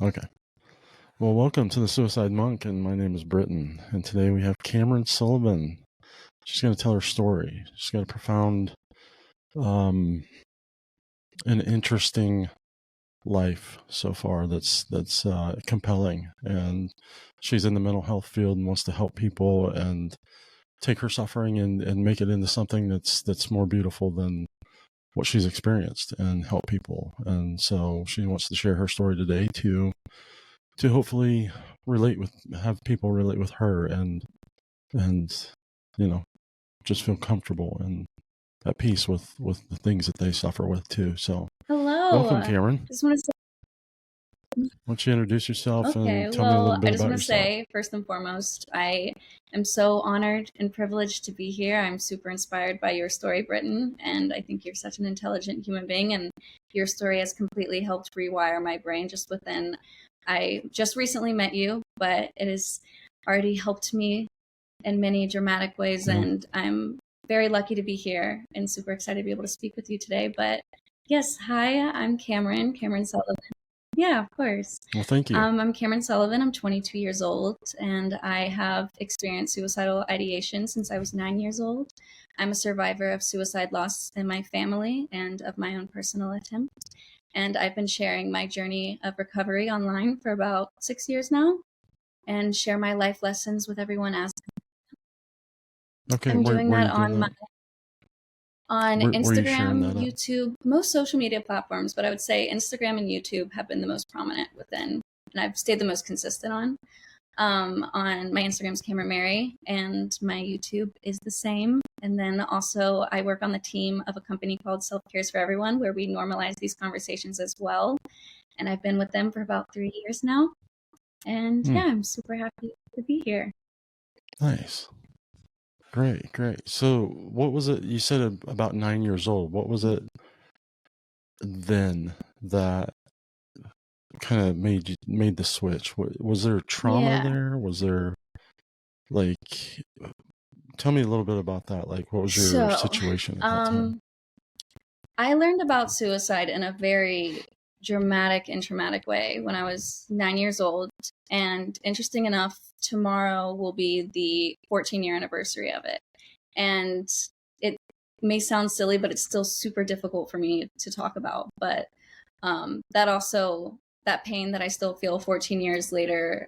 Okay. Well, welcome to the Suicide Monk, and my name is Britton. And today we have Camryn Sullivan. She's going to tell her story. She's got a profound, an interesting life so far that's compelling. And she's in the mental health field and wants to help people and take her suffering and make it into something that's more beautiful than what she's experienced and help people. And so she wants to share her story today to hopefully have people relate with her and just feel comfortable and at peace with the things that they suffer with too. So Hello. welcome, Camryn. Just want to say, Why don't you introduce yourself okay, and tell me a little I bit just about want to yourself? say, first and foremost, I am so honored and privileged to be here. I'm super inspired by your story, Britton, and I think you're such an intelligent human being, and your story has completely helped rewire my brain just within. I just recently met you, but it has already helped me in many dramatic ways, and I'm very lucky to be here and super excited to be able to speak with you today. But yes, hi, I'm Camryn Sullivan. Yeah, of course. Well, thank you. I'm Camryn Sullivan. I'm 22 years old, and I have experienced suicidal ideation since I was 9 years old. I'm a survivor of suicide loss in my family and of my own personal attempt. And I've been sharing my journey of recovery online for about 6 years now and share my life lessons with everyone asking. Okay, I'm doing where are that you doing that? on Where are you sharing Instagram, that at? YouTube, most social media platforms, but I would say Instagram and YouTube have been the most prominent within, and I've stayed the most consistent on. On my Instagram's Camera Mary, and my YouTube is the same. And then also, I work on the team of a company called Self Cares for Everyone, where we normalize these conversations as well. And I've been with them for about 3 years now. And yeah, I'm super happy to be here. Nice. Great. So what was it? You said about 9 years old. What was it then that kind of made the switch? Was there trauma Yeah. there? Was there like, tell me a little bit about that. Like, what was your So, situation at that time? I learned about suicide in a very dramatic and traumatic way when I was 9 years old. And interesting enough, tomorrow will be the 14-year anniversary of it. And it may sound silly, but it's still super difficult for me to talk about. But that pain that I still feel 14 years later,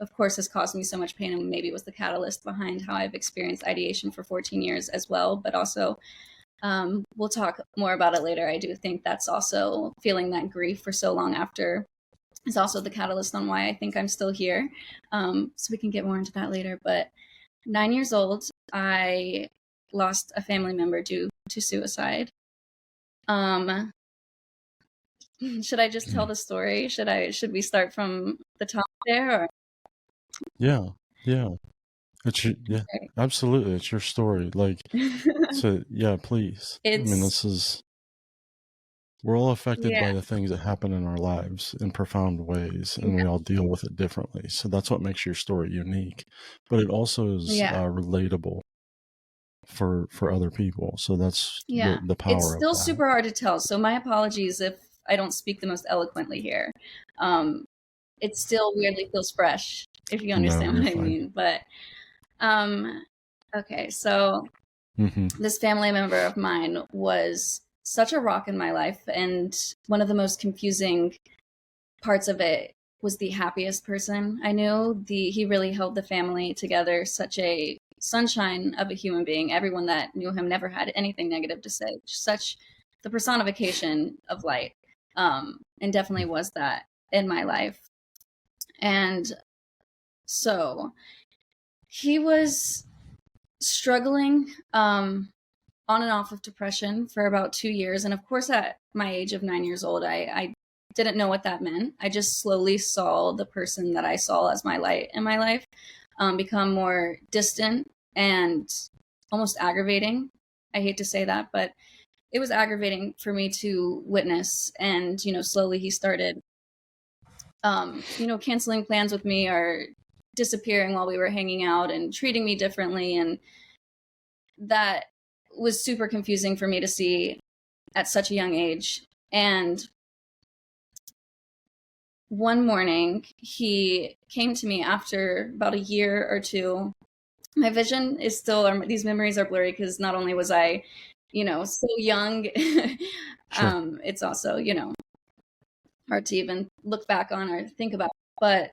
of course, has caused me so much pain, and maybe was the catalyst behind how I've experienced ideation for 14 years as well. But also, we'll talk more about it later. I do think that's also feeling that grief for so long after is also the catalyst on why I think I'm still here. So we can get more into that later. But 9 years old, I lost a family member due to suicide. Should I just tell the story? Should we start from the top there? Or? Yeah. Yeah, absolutely. It's your story. Like, so yeah, please. I mean, we're all affected Yeah. by the things that happen in our lives in profound ways, and we all deal with it differently. So that's what makes your story unique, but it also is relatable for other people. So that's the It's power of still that. super hard to tell. So my apologies if I don't speak the most eloquently here. It still weirdly feels fresh, if you understand what I mean. But okay, so this family member of mine was such a rock in my life, and one of the most confusing parts of it was the happiest person I knew. He really held the family together, such a sunshine of a human being. Everyone that knew him never had anything negative to say. Such the personification of light, and definitely was that in my life. And so he was struggling on and off of depression for about 2 years. And of course, at my age of 9 years old, I didn't know what that meant. I just slowly saw the person that I saw as my light in my life become more distant and almost aggravating. I hate to say that, but it was aggravating for me to witness. And, slowly he started, canceling plans with me or disappearing while we were hanging out and treating me differently. And that was super confusing for me to see at such a young age. And one morning he came to me after about a year or two. My vision is still, these memories are blurry because not only was I, so young, Sure. it's also, hard to even look back on or think about. But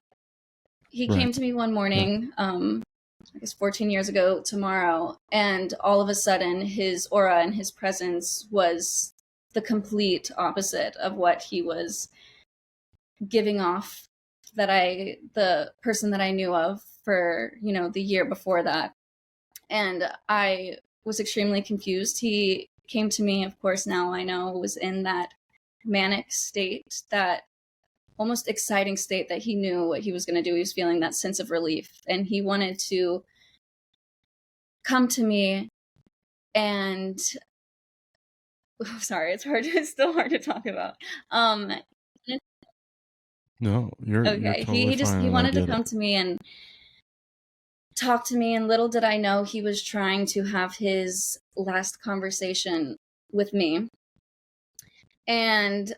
he Right. came to me one Yeah. morning, I guess 14 years ago tomorrow, and all of a sudden his aura and his presence was the complete opposite of what he was giving off, the person that I knew of for, the year before that. And I was extremely confused. He came to me, of course, now I know, was in that manic state, that almost exciting state that he knew what he was going to do. He was feeling that sense of relief, and he wanted to come to me and sorry, it's still hard to talk about. No, you're Okay, totally fine, he and I wanted to get it. come to me and talk to me, and little did I know he was trying to have his last conversation with me. And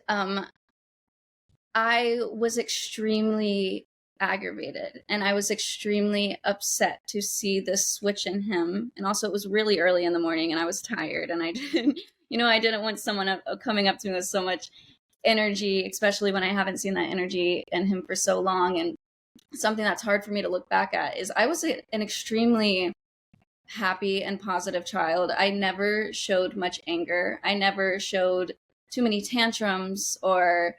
I was extremely aggravated, and I was extremely upset to see this switch in him. And also, it was really early in the morning, and I was tired, and I didn't, I didn't want someone coming up to me with so much energy, especially when I haven't seen that energy in him for so long. And something that's hard for me to look back at is I was an extremely happy and positive child. I never showed much anger. I never showed too many tantrums or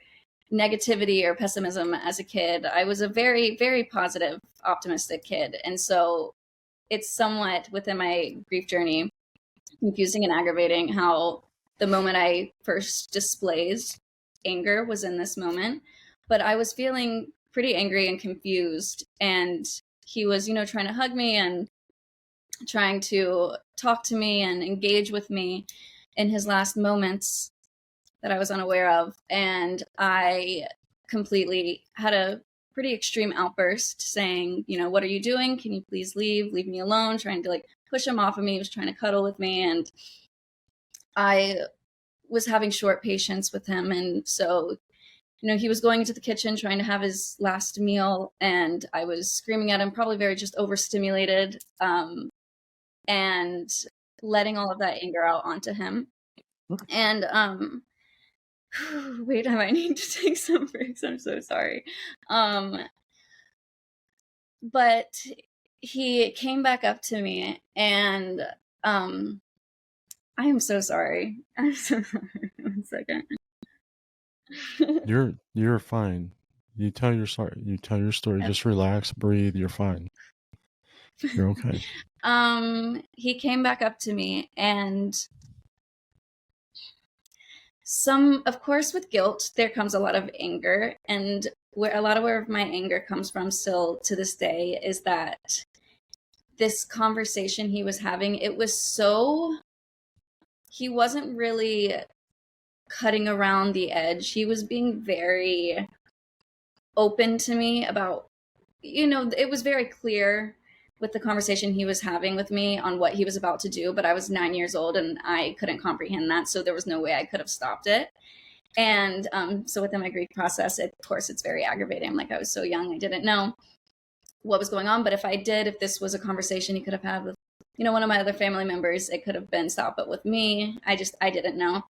negativity or pessimism as a kid. I was a very, very positive, optimistic kid. And so it's somewhat within my grief journey confusing and aggravating how the moment I first displayed anger was in this moment. But I was feeling pretty angry and confused. And he was, trying to hug me and trying to talk to me and engage with me in his last moments that I was unaware of. And I completely had a pretty extreme outburst saying, what are you doing? Can you please leave? Leave me alone. Trying to like push him off of me. He was trying to cuddle with me. And I was having short patience with him. And so, he was going into the kitchen trying to have his last meal. And I was screaming at him, probably very just overstimulated, and letting all of that anger out onto him. And wait, I might need to take some breaks. I'm so sorry. But he came back up to me, and I am so sorry. I'm so sorry. 1 second. You're fine. You tell your story. You tell your story. Just relax, breathe. You're fine. You're okay. He came back up to me, and of course, with guilt, there comes a lot of anger. And where a lot of where my anger comes from still to this day is that this conversation he was having, he wasn't really cutting around the edge. He was being very open to me about, it was very clear with the conversation he was having with me on what he was about to do, but I was 9 years old and I couldn't comprehend that. So there was no way I could have stopped it. And so within my grief process, of course, it's very aggravating. Like, I was so young, I didn't know what was going on. But if this was a conversation he could have had with, one of my other family members, it could have been stopped. But with me, I didn't know.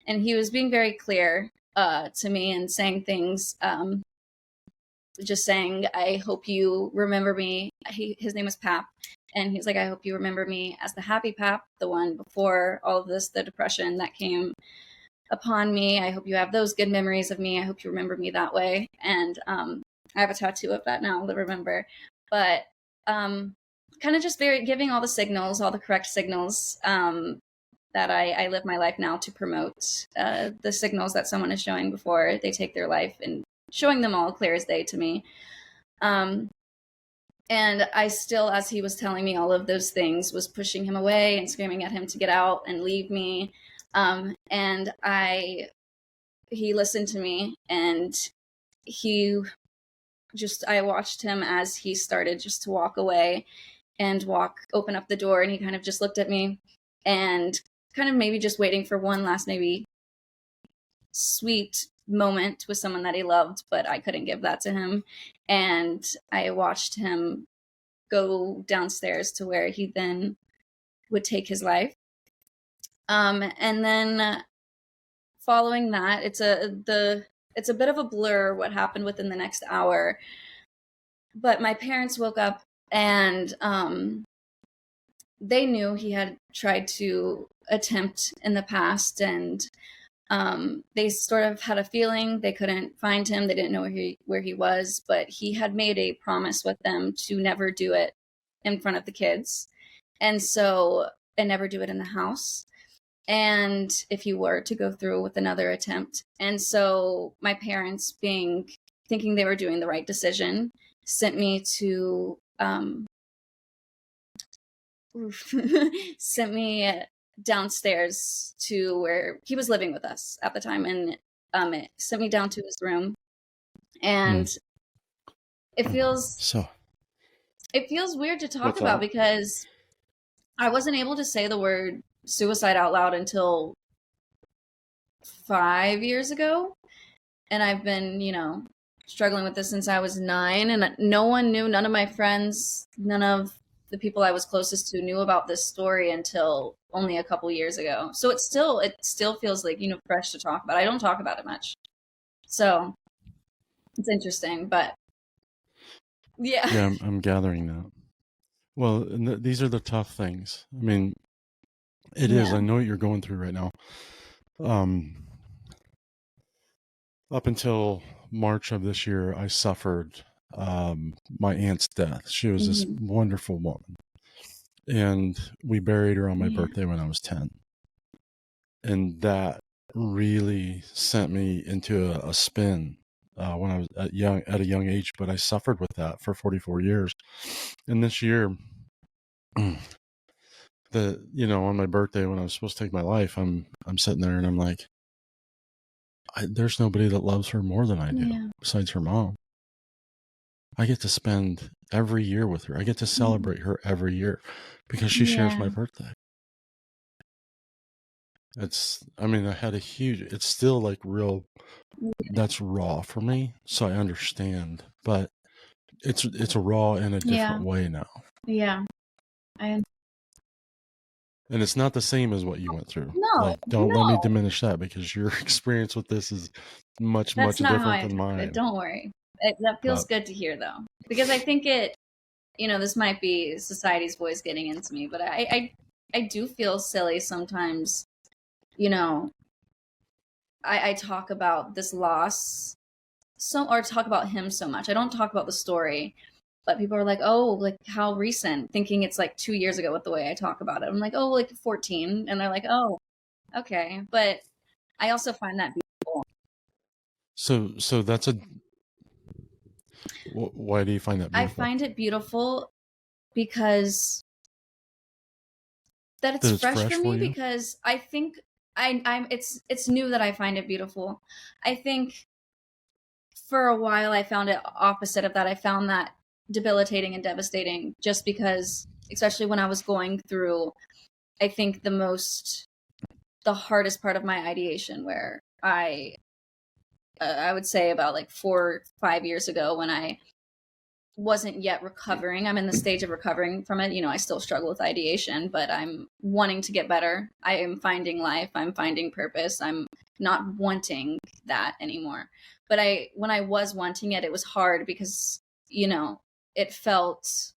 And he was being very clear to me and saying things, just saying, I hope you remember me. His name was Pap. And he's like, I hope you remember me as the happy Pap, the one before all of this, the depression that came upon me. I hope you have those good memories of me. I hope you remember me that way. And I have a tattoo of that now to remember. But kind of just giving all the signals, all the correct signals that I live my life now to promote the signals that someone is showing before they take their life, and showing them all clear as day to me. And I still, as he was telling me all of those things, was pushing him away and screaming at him to get out and leave me. And he listened to me, and I watched him as he started just to walk away and open up the door. And he kind of just looked at me and kind of maybe just waiting for one last, maybe sweet moment with someone that he loved, but I couldn't give that to him. And I watched him go downstairs to where he then would take his life. And then following that, it's a bit of a blur what happened within the next hour. But my parents woke up and they knew he had tried to attempt in the past, and they sort of had a feeling they couldn't find him. They didn't know where he was, but he had made a promise with them to never do it in front of the kids, and never do it in the house. And if he were to go through with another attempt, and so my parents, thinking they were doing the right decision, sent me to sent me downstairs to where he was living with us at the time, and it sent me down to his room. And it feels weird to talk about because I wasn't able to say the word suicide out loud until 5 years ago, and I've been struggling with this since I was 9, and no one knew. None of my friends, none of the people I was closest to knew about this story until only a couple years ago. So it still feels like, fresh to talk about. I don't talk about it much. So it's interesting, but yeah. Yeah, I'm gathering that. Well, these are the tough things. I mean, it is. I know what you're going through right now. Up until March of this year, I suffered my aunt's death. She was this wonderful woman, and we buried her on my birthday when I was 10. And that really sent me into a spin when I was at a young age. But I suffered with that for 44 years. And this year, on my birthday when I was supposed to take my life, I'm sitting there and I'm like, there's nobody that loves her more than I do besides her mom. I get to spend every year with her. I get to celebrate her every year because she shares my birthday. I had it's still like real, that's raw for me. So I understand, but it's raw in a different way now. Yeah. And it's not the same as what you went through. No, don't let me diminish that, because your experience with this is much different than mine. Don't worry. That feels good to hear, though, because I think this might be society's voice getting into me, but I do feel silly sometimes. I talk about this loss or talk about him so much. I don't talk about the story. But people are like, oh, like how recent, thinking it's like 2 years ago with the way I talk about it. I'm like, oh, like 14. And they're like, oh, okay. But I also find that beautiful. So that's why do you find that beautiful? I find it beautiful because that it's fresh for me, because I think it's new that I find it beautiful. I think for a while I found it opposite of that. I found that debilitating and devastating, just because, especially when I was going through, I think the hardest part of my ideation, where I would say about like 4 or 5 years ago, when I wasn't yet recovering. I'm in the stage of recovering from it. I still struggle with ideation, but I'm wanting to get better. I am finding life. I'm finding purpose. I'm not wanting that anymore. But when I was wanting it, it was hard because, it felt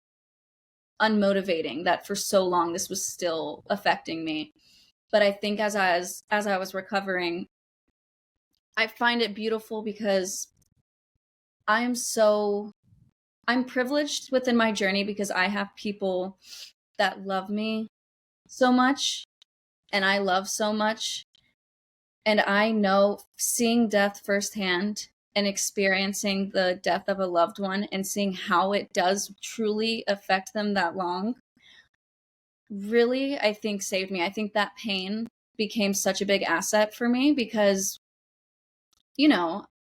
unmotivating that for so long this was still affecting me. But I think as I was recovering, I find it beautiful because I'm privileged within my journey, because I have people that love me so much, and I love so much. And I know, seeing death firsthand and experiencing the death of a loved one and seeing how it does truly affect them that long, really, I think, saved me. I think that pain became such a big asset for me, because,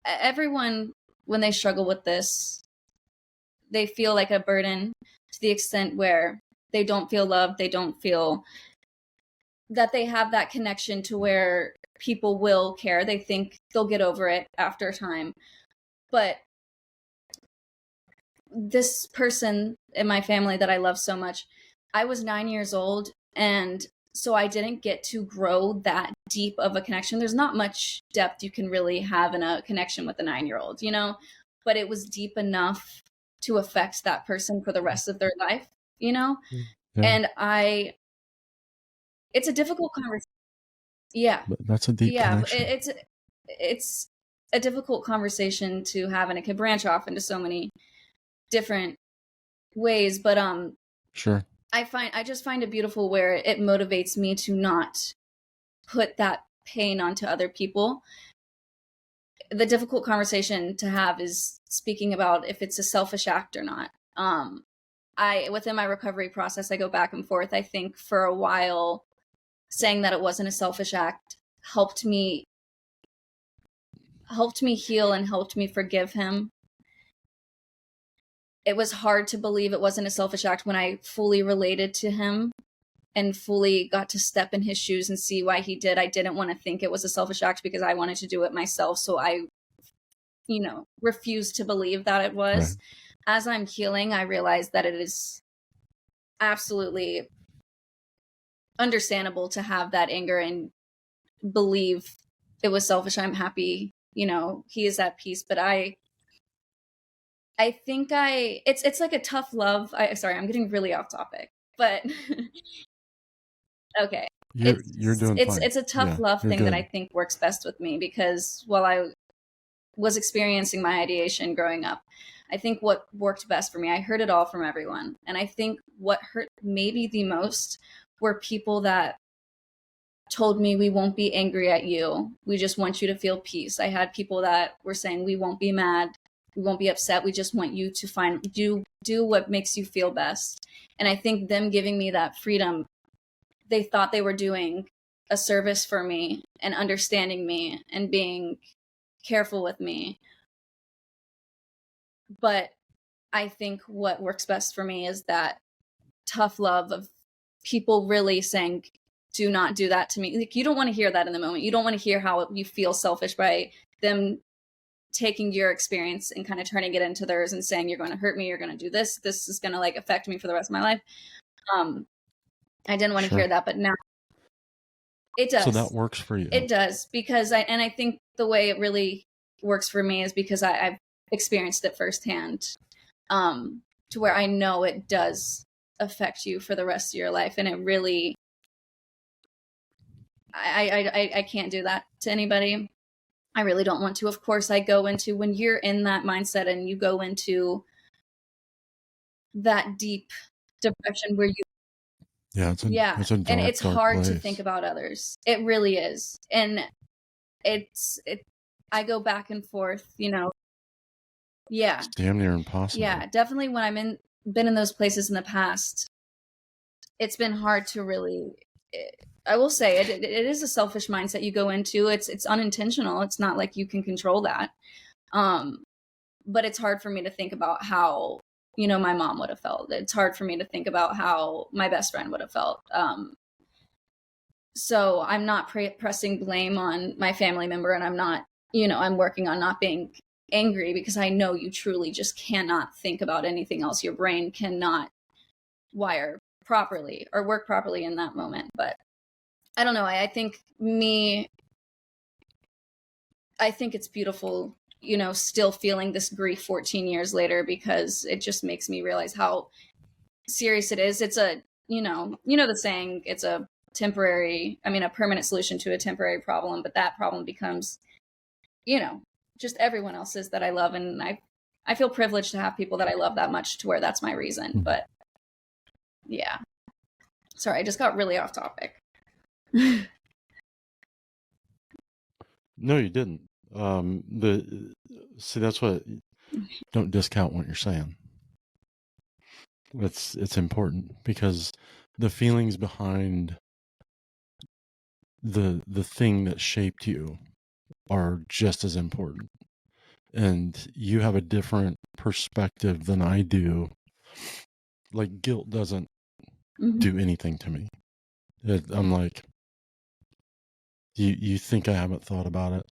everyone, when they struggle with this, they feel like a burden to the extent where they don't feel loved. They don't feel that they have that connection to where people will care. They think they'll get over it after time. But this person in my family that I love so much, I was 9 years old, and so I didn't get to grow that deep of a connection. There's not much depth you can really have in a connection with a 9-year-old, you know, but it was deep enough to affect that person for the rest of their life, you know? Yeah. And it's a difficult conversation. Yeah. But that's a deep connection. It's a difficult conversation to have, and it can branch off into so many different ways, but sure. I just find it beautiful where it motivates me to not put that pain onto other people. The difficult conversation to have is speaking about if it's a selfish act or not. Within my recovery process, I go back and forth. I think for a while, saying that it wasn't a selfish act helped me heal and helped me forgive him. It was hard to believe it wasn't a selfish act when I fully related to him and fully got to step in his shoes and see why he did. I didn't want to think it was a selfish act because I wanted to do it myself. So I, refused to believe that it was. Right. As I'm healing, I realized that it is absolutely understandable to have that anger and believe it was selfish. I'm happy, he is at peace, but I think it's like a tough love. Sorry, I'm getting really off topic, but okay. You're doing fine. It's a tough love thing that I think works best with me, because while I was experiencing my ideation growing up, I think what worked best for me, I heard it all from everyone. And I think what hurt maybe the most were people that told me, we won't be angry at you. We just want you to feel peace. I had people that were saying, we won't be mad. We won't be upset. We just want you to do what makes you feel best. And I think them giving me that freedom, they thought they were doing a service for me and understanding me and being careful with me. But I think what works best for me is that tough love of people really saying, do not do that to me. Like, you don't want to hear that in the moment. You don't want to hear how you feel selfish by them taking your experience and kind of turning it into theirs and saying, you're going to hurt me, you're going to do this is going to affect me for the rest of my life. I didn't want to hear that, but now it does. So that works for you. It does, because I think the way it really works for me is because I've experienced it firsthand, to where I know it does affect you for the rest of your life. And it really, I can't do that to anybody. I really don't want to. Of course, I go into, when you're in that mindset and you go into that deep depression where you, it's a dark, and it's hard place to think about others. It really is. And I go back and forth, Yeah. It's damn near impossible. Yeah, definitely when been in those places in the past, it's been hard to really, I will say it is a selfish mindset you go into. It's unintentional. It's not like you can control that. But it's hard for me to think about how, my mom would have felt. It's hard for me to think about how my best friend would have felt. So I'm not pressing blame on my family member, and I'm not, I'm working on not being angry, because I know you truly just cannot think about anything else. Your brain cannot wire properly or work properly in that moment. But I don't know. I think it's beautiful, still feeling this grief 14 years later, because it just makes me realize how serious it is. It's a, the saying, it's a permanent solution to a temporary problem, but that problem becomes, just everyone else's that I love. And I feel privileged to have people that I love that much to where that's my reason. But yeah, sorry, I just got really off topic. No, you didn't. That's what, don't discount what you're saying. It's important, because the feelings behind the thing that shaped you are just as important. And you have a different perspective than I do. Like, guilt doesn't do anything to me. I'm like, You think I haven't thought about it?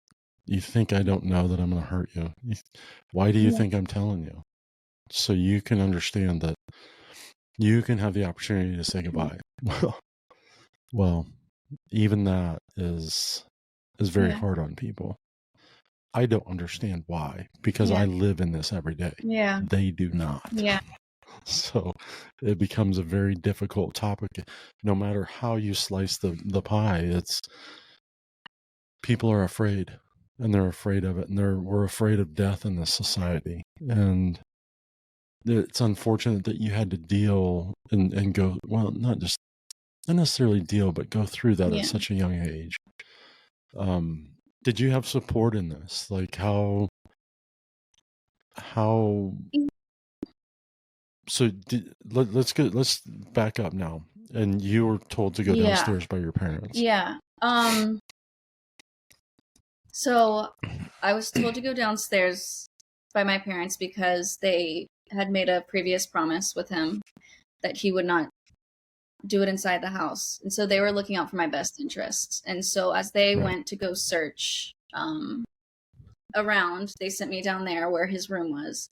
You think I don't know that I'm going to hurt you? Why do you think I'm telling you? So you can understand that you can have the opportunity to say goodbye. Well, even that is very hard on people. I don't understand why, because I live in this every day. Yeah. They do not. Yeah. So it becomes a very difficult topic. No matter how you slice the pie, it's people are afraid, and they're afraid of it, and we're afraid of death in this society. And it's unfortunate that you had to deal and go, well, not necessarily deal, but go through that at such a young age. Did you have support in this? Like how so let's back up now. And you were told to go downstairs by your parents. Yeah. So I was told to go downstairs by my parents because they had made a previous promise with him that he would not do it inside the house. And so they were looking out for my best interests. And so as they went to go search around, they sent me down there where his room was.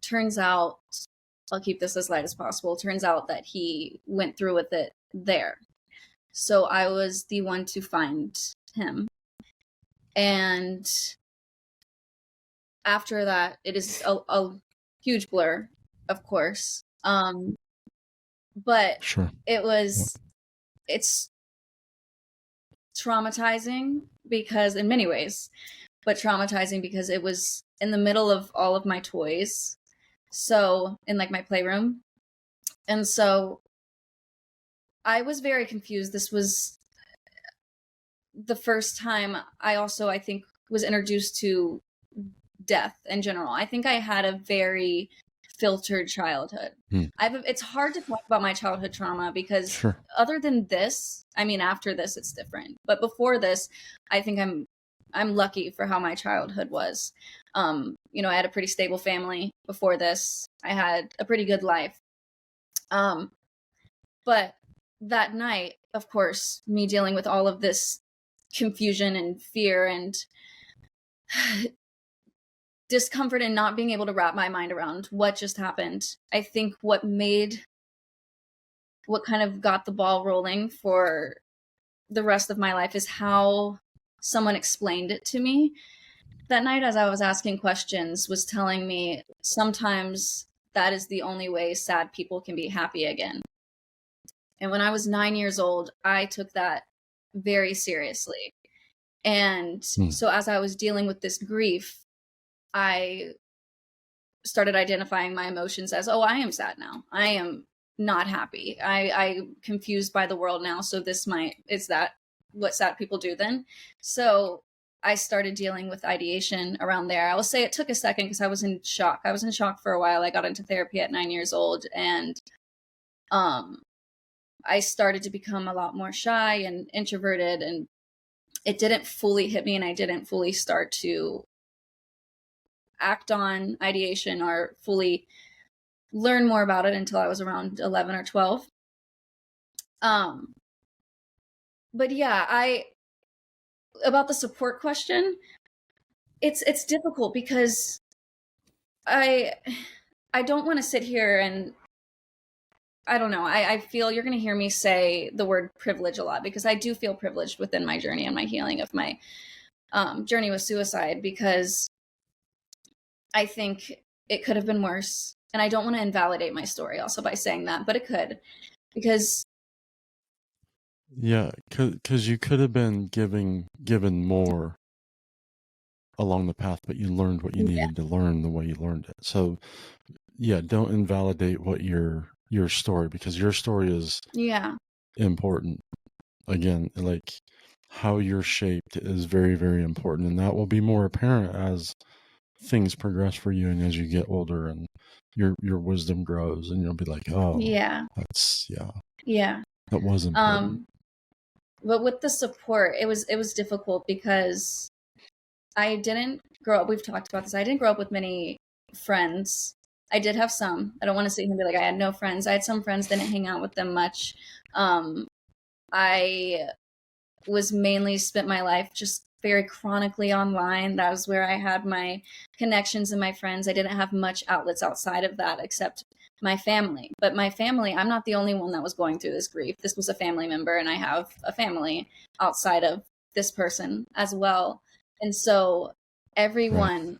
Turns out, I'll keep this as light as possible. Turns out that he went through with it there. So I was the one to find him. And after that, it is a huge blur, of course. But it's traumatizing because in many ways, but traumatizing because it was in the middle of all of my toys. So in like my playroom. And so I was very confused. This was the first time I think was introduced to death in general. I think I had a very filtered childhood. It's hard to talk about my childhood trauma because other than this, I mean, after this, it's different. But before this, I think I'm lucky for how my childhood was. You know, I had a pretty stable family before this. I had a pretty good life. But that night, of course, me dealing with all of this confusion and fear and discomfort and not being able to wrap my mind around what just happened. I think what kind of got the ball rolling for the rest of my life is how someone explained it to me. That night, as I was asking questions, was telling me sometimes that is the only way sad people can be happy again. And when I was 9 years old, I took that very seriously. And so as I was dealing with this grief, I started identifying my emotions as, oh, I am sad now. I am not happy. I'm confused by the world now. So is that what sad people do then? So I started dealing with ideation around there. I will say it took a second because I was in shock. I was in shock for a while. I got into therapy at 9 years old, and I started to become a lot more shy and introverted, and it didn't fully hit me, and I didn't fully start to act on ideation or fully learn more about it until I was around 11 or 12. But yeah, about the support question, it's difficult because I don't want to sit here and I don't know. I feel you're going to hear me say the word privilege a lot because I do feel privileged within my journey and my healing of my journey with suicide, because I think it could have been worse. And I don't want to invalidate my story also by saying that, but it could, because because you could have been given more along the path, but you learned what you needed to learn the way you learned it. So don't invalidate what your story, because your story is important. Again, like how you're shaped is very, very important, and that will be more apparent as things progress for you and as you get older and your wisdom grows, and you'll be like, oh that's that was important. But with the support, it was difficult because I didn't grow up. We've talked about this. I didn't grow up with many friends. I did have some. I don't want to sit here and be like I had no friends. I had some friends, didn't hang out with them much. I was mainly spent my life just very chronically online. That was where I had my connections and my friends. I didn't have much outlets outside of that except my family. But my family, I'm not the only one that was going through this grief. This was a family member, and I have a family outside of this person as well. And so everyone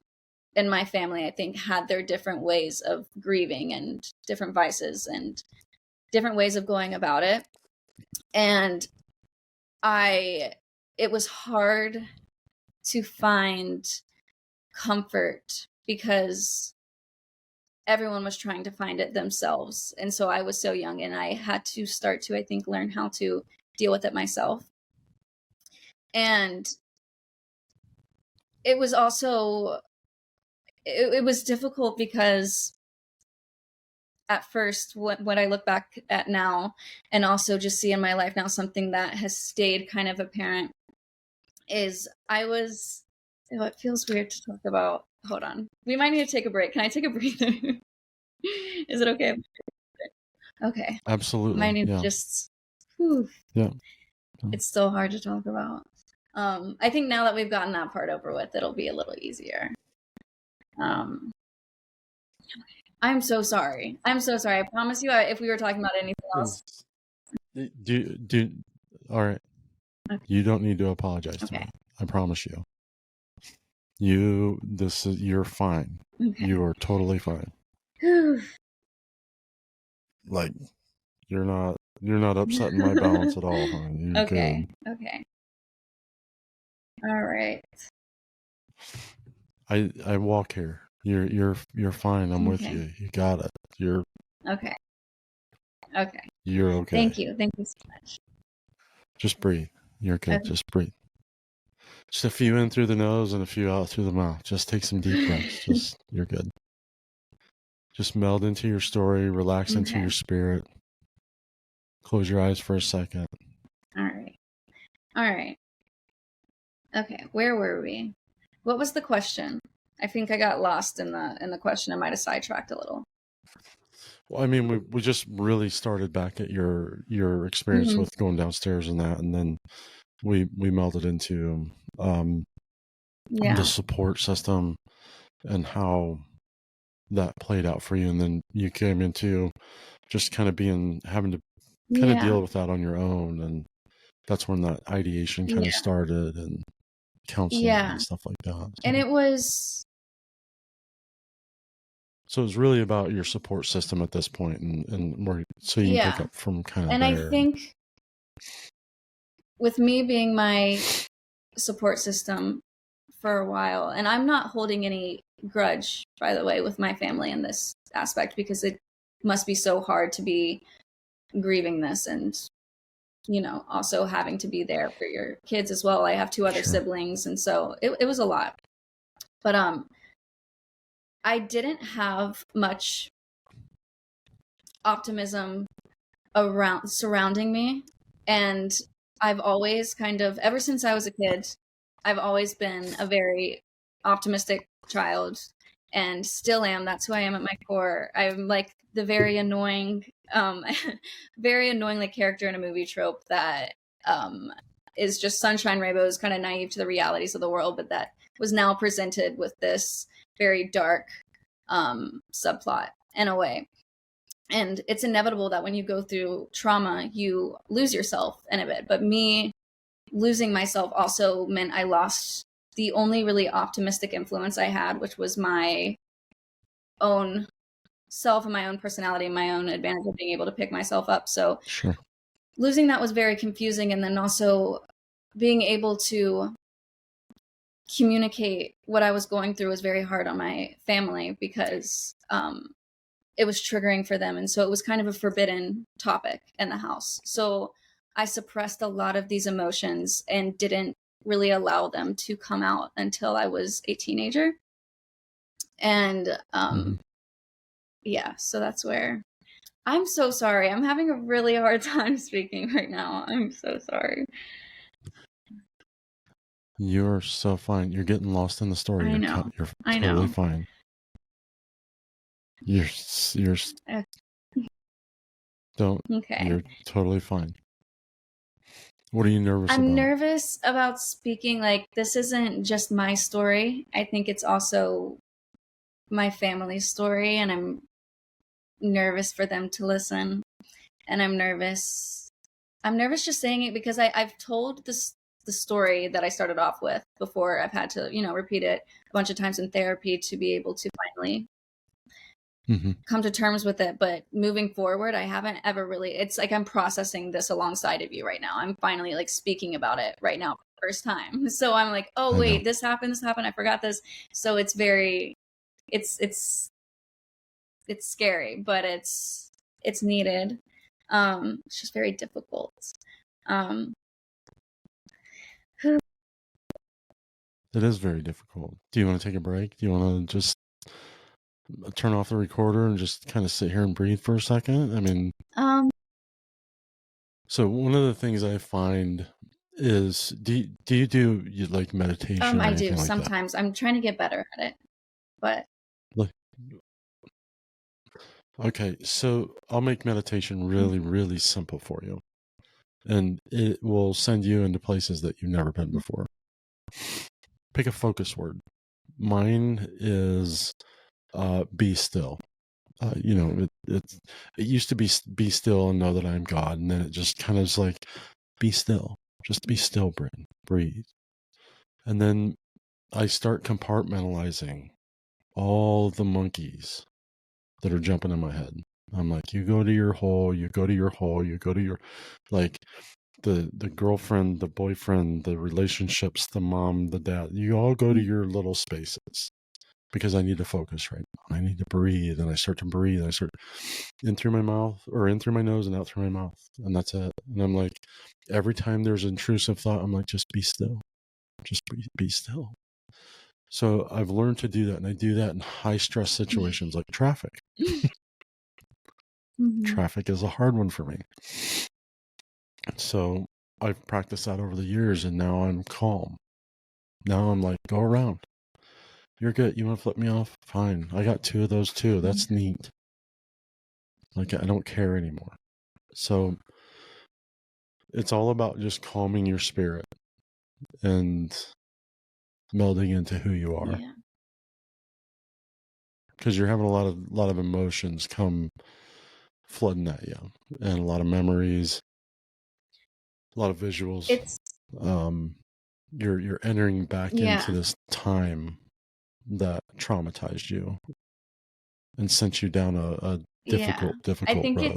in my family, I think, had their different ways of grieving and different vices and different ways of going about it. And it was hard to find comfort because everyone was trying to find it themselves. And so I was so young, and I had to start to, I think, learn how to deal with it myself. And it was also, it was difficult because at first, what I look back at now and also just see in my life now, something that has stayed kind of apparent is it feels weird to talk about. Hold on. We might need to take a break. Can I take a breather? Is it okay? Okay. Absolutely. Might need to just, whew. Yeah. It's still hard to talk about. I think now that we've gotten that part over with, it'll be a little easier. I'm so sorry. I'm so sorry. I promise you, if we were talking about anything else. All right. Okay. You don't need to apologize to me. I promise you. You're fine. Okay. You are totally fine. Like, you're not upsetting my balance at all, honey. You're okay. Good. Okay. All right. I walk here. You're fine. I'm with you. You got it. You're okay. Okay. You're okay. Thank you. Thank you so much. Just breathe. You're good. Okay. Just breathe. Just a few in through the nose and a few out through the mouth. Just take some deep breaths. You're good. Just meld into your story. Relax into your spirit. Close your eyes for a second. All right. Okay. Where were we? What was the question? I think I got lost in the question. I might have sidetracked a little. Well, I mean, we just really started back at your experience with going downstairs and that, and then we melded into the support system and how that played out for you, and then you came into just kind of having to kind of deal with that on your own, and that's when that ideation kind of started and counseling and stuff like that. So. And it was. So it was really about your support system at this point, and more so you can pick up from kind of and there. I think with me being my support system for a while, and I'm not holding any grudge, by the way, with my family in this aspect, because it must be so hard to be grieving this and, also having to be there for your kids as well. I have 2 other siblings, and so it was a lot. But I didn't have much optimism surrounding me. And I've always ever since I was a kid, I've always been a very optimistic child and still am. That's who I am at my core. I'm like the very annoying, like character in a movie trope that is just sunshine rainbows, kind of naive to the realities of the world, but that was now presented with this very dark subplot in a way. And it's inevitable that when you go through trauma, you lose yourself in a bit. But me losing myself also meant I lost the only really optimistic influence I had, which was my own self and my own personality and my own advantage of being able to pick myself up. So losing that was very confusing. And then also being able to communicate what I was going through was very hard on my family because it was triggering for them. And so it was kind of a forbidden topic in the house. So I suppressed a lot of these emotions and didn't really allow them to come out until I was a teenager. And so that's where I'm so sorry. I'm having a really hard time speaking right now. I'm so sorry. You're so fine. You're getting lost in the story. You're totally fine. You're don't. Okay. You're totally fine. What are you nervous about? I'm nervous about speaking. Like, this isn't just my story. I think it's also my family's story, and I'm nervous for them to listen. And I'm nervous just saying it because I've told the story that I started off with before. I've had to, repeat it a bunch of times in therapy to be able to finally come to terms with it. But moving forward, I haven't ever really, it's like I'm processing this alongside of you right now. I'm finally like speaking about it right now for the first time. So I'm like, oh wait, this happened, I forgot this. So it's very, it's scary, but it's needed. It's just very difficult. It is very difficult. Do you want to take a break? Do you want to just turn off the recorder and just kind of sit here and breathe for a second? I mean, so one of the things I find is, do you like meditation? I do sometimes. That? I'm trying to get better at it, but okay. So I'll make meditation really, really simple for you, and it will send you into places that you've never been before. Pick a focus word. Mine is be still. It used to be still and know that I am God, and then it just kind of is like, be still, just be still, breathe. And then I start compartmentalizing all the monkeys that are jumping in my head. I'm like, you go to your hole, you go to your hole, you go to your, like, the girlfriend, the boyfriend, the relationships, the mom, the dad, you all go to your little spaces. Because I need to focus right now. I need to breathe, and I start to breathe. I start in through my mouth, or in through my nose and out through my mouth, and that's it. And I'm like, every time there's intrusive thought, I'm like, just be still, just be still. So I've learned to do that, and I do that in high stress situations like traffic. Traffic is a hard one for me. So I've practiced that over the years, and now I'm calm. Now I'm like, go around. You're good. You want to flip me off? Fine. I got 2 of those too. That's neat. Like, I don't care anymore. So it's all about just calming your spirit and melding into who you are. Because you're having a lot of emotions come flooding at you, and a lot of memories, a lot of visuals. You're entering back into this time that traumatized you and sent you down a difficult I think road.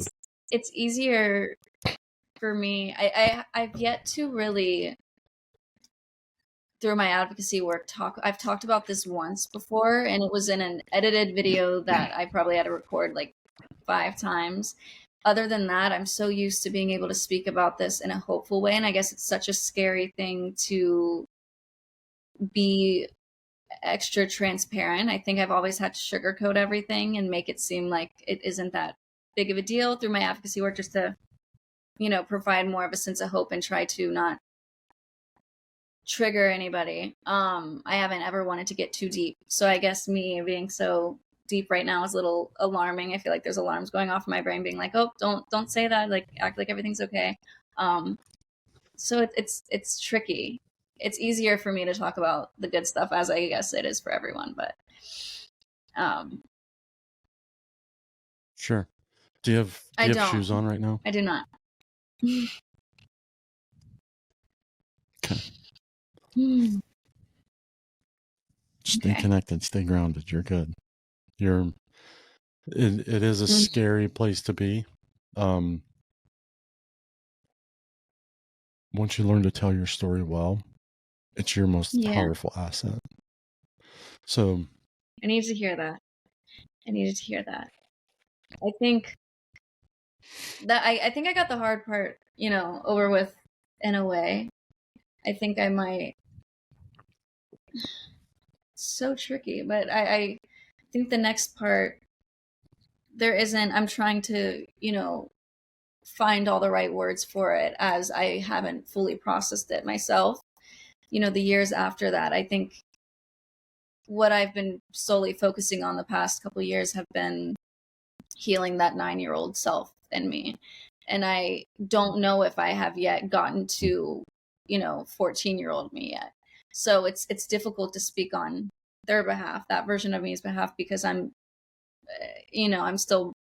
It's easier for me. I've yet to really, through my advocacy work, I've talked about this once before, and it was in an edited video that I probably had to record like 5 times. Other than that, I'm so used to being able to speak about this in a hopeful way, and I guess it's such a scary thing to be extra transparent. I think I've always had to sugarcoat everything and make it seem like it isn't that big of a deal through my advocacy work, just to, provide more of a sense of hope and try to not trigger anybody. I haven't ever wanted to get too deep. So I guess me being so deep right now is a little alarming. I feel like there's alarms going off in my brain being like, oh, don't say that. Like, act like everything's okay. So it's tricky. It's easier for me to talk about the good stuff, as I guess it is for everyone, but sure. Do you have shoes on right now? I do not. Okay. Stay connected, stay grounded. You're good. It is a scary place to be. Once you learn to tell your story well, it's your most powerful asset. So I needed to hear that. I think that I think I got the hard part, over with in a way. I think I might. So tricky, but I think the next part, I'm trying to, find all the right words for it, as I haven't fully processed it myself. The years after that, I think what I've been solely focusing on the past couple of years have been healing that 9-year-old self in me. And I don't know if I have yet gotten to, 14-year-old me yet. So it's difficult to speak on their behalf, that version of me's behalf, because I'm still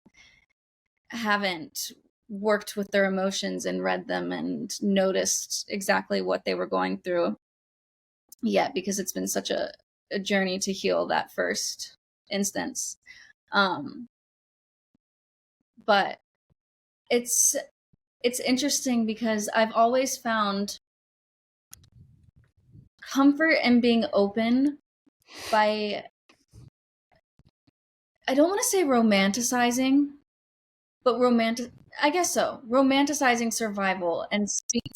haven't worked with their emotions and read them and noticed exactly what they were going through yet, because it's been such a journey to heal that first instance. But it's interesting because I've always found comfort in being open by, I don't want to say romanticizing, but I guess so. Romanticizing survival and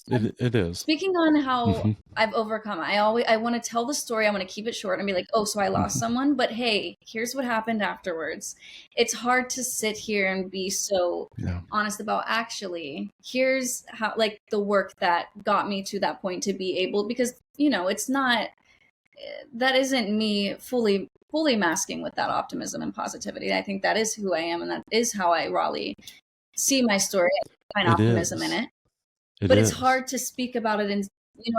it is speaking on how I've overcome. I want to tell the story. I want to keep it short and be like, oh, so I lost someone, but hey, here's what happened afterwards. It's hard to sit here and be so honest about, actually, here's how, like, the work that got me to that point to be able, because, it's not, that isn't me fully masking with that optimism and positivity. I think that is who I am, and that is how I Raleigh see my story. I find optimism in it. But it's hard to speak about it, and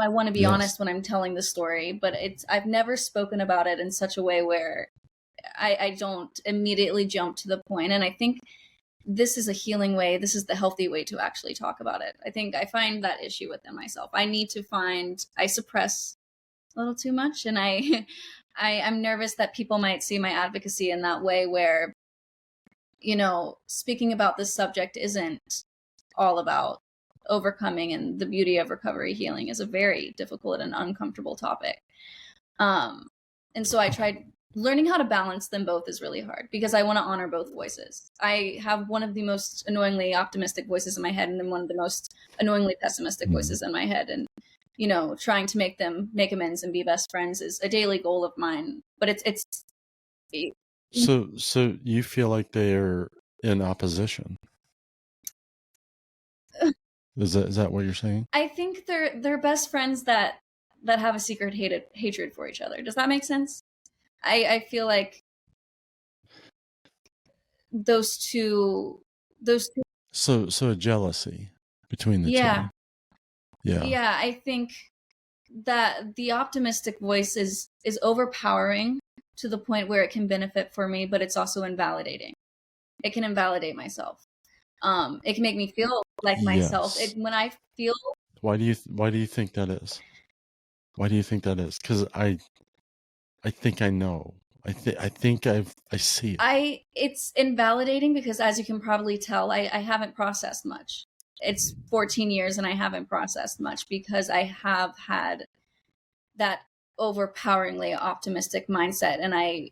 I want to be honest when I'm telling the story, but I've never spoken about it in such a way where I don't immediately jump to the point. And I think this is a healing way. This is the healthy way to actually talk about it. I think I find that issue within myself. I suppress a little too much, and I'm nervous that people might see my advocacy in that way where, speaking about this subject isn't all about overcoming, and the beauty of recovery healing is a very difficult and uncomfortable topic. And so I tried learning how to balance them both is really hard, because I want to honor both voices. I have one of the most annoyingly optimistic voices in my head, and then one of the most annoyingly pessimistic voices in my head. And, trying to make them make amends and be best friends is a daily goal of mine. But So you feel like they're in opposition? Is that what you're saying? I think they're best friends that have a secret hatred for each other. Does that make sense? I feel like those two. So a jealousy between the two. Yeah, I think that the optimistic voice is overpowering to the point where it can benefit for me, but it's also invalidating. It can invalidate myself. It can make me feel like myself. When I feel. Why do you think that is? Why do you think that is? Because I think I know. I think I see it. It's invalidating because, as you can probably tell, I haven't processed much. It's 14 years and I haven't processed much, because I have had that overpoweringly optimistic mindset, and I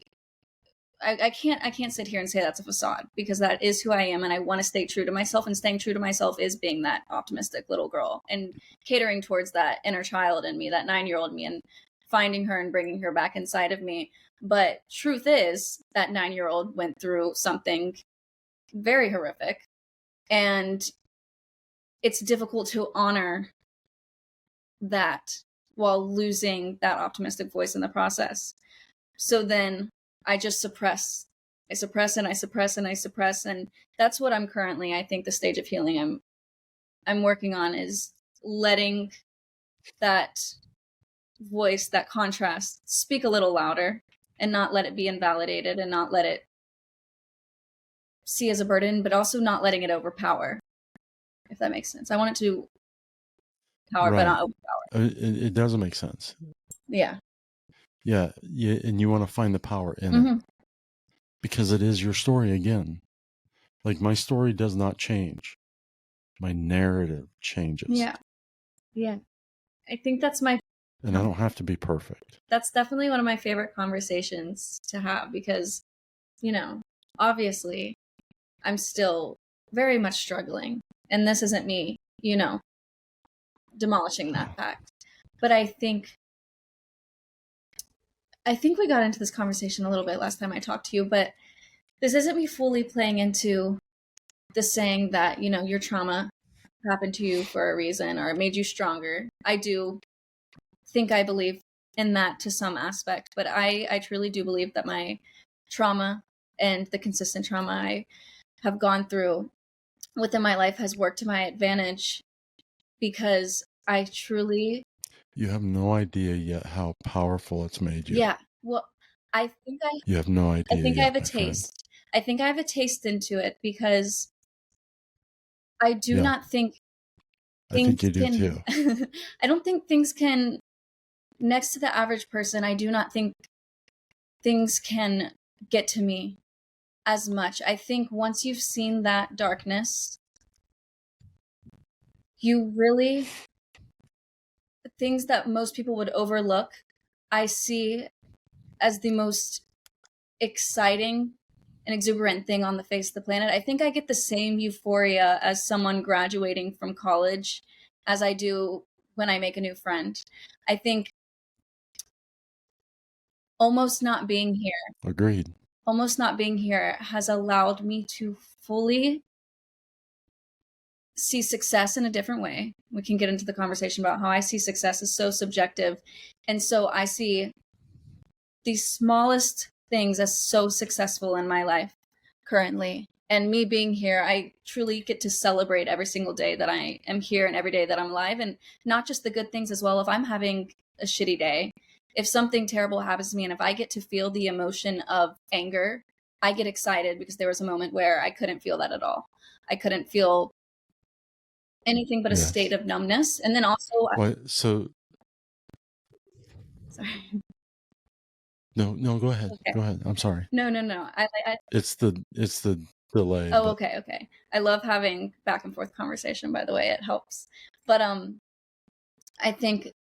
can't sit here and say that's a facade, because that is who I am, and I want to stay true to myself, and staying true to myself is being that optimistic little girl and catering towards that inner child in me, that 9-year-old me, and finding her and bringing her back inside of me. But truth is that 9-year-old went through something very horrific, and it's difficult to honor that while losing that optimistic voice in the process. So then I just suppress. I suppress and I suppress and I suppress. And that's what I'm currently, I think, the stage of healing I'm working on, is letting that voice, that contrast, speak a little louder, and not let it be invalidated, and not let it see as a burden, but also not letting it overpower, if that makes sense. I want it to power, but not overpower. It doesn't make sense. Yeah. Yeah, and you want to find the power in it, because it is your story again. Like, my story does not change. My narrative changes. Yeah. I think that's and I don't have to be perfect. That's definitely one of my favorite conversations to have, because, obviously I'm still very much struggling, and this isn't me, demolishing that fact. But I think we got into this conversation a little bit last time I talked to you, but this isn't me fully playing into the saying that, your trauma happened to you for a reason, or it made you stronger. I do think I believe in that to some aspect, but I truly do believe that my trauma and the consistent trauma I have gone through within my life has worked to my advantage because I truly. You have no idea yet how powerful it's made you. Yeah. Well, I think I. You have no I idea think I have yet, a my friend. taste. I think I have a taste into it because I do Yeah, not think I think things you do can. too. I don't think things can. Next to the average person, I do not think things can get to me as much. I think once you've seen that darkness, you really, things that most people would overlook, I see as the most exciting and exuberant thing on the face of the planet. I think I get the same euphoria as someone graduating from college as I do when I make a new friend. I think almost not being here, Agreed. almost not being here has allowed me to fully see success in a different way. We can get into the conversation about how I see success is so subjective. And so I see the smallest things as so successful in my life currently. And me being here, I truly get to celebrate every single day that I am here and every day that I'm alive, and not just the good things as well. If I'm having a shitty day, if something terrible happens to me, and if I get to feel the emotion of anger, I get excited because there was a moment where I couldn't feel that at all. I couldn't feel anything but a state Yes. of numbness. And then also, What? So sorry. no. Go ahead. Okay. Go ahead. I'm sorry. No. It's the delay. Oh, But okay. I love having back and forth conversation, by the way. It helps. But I think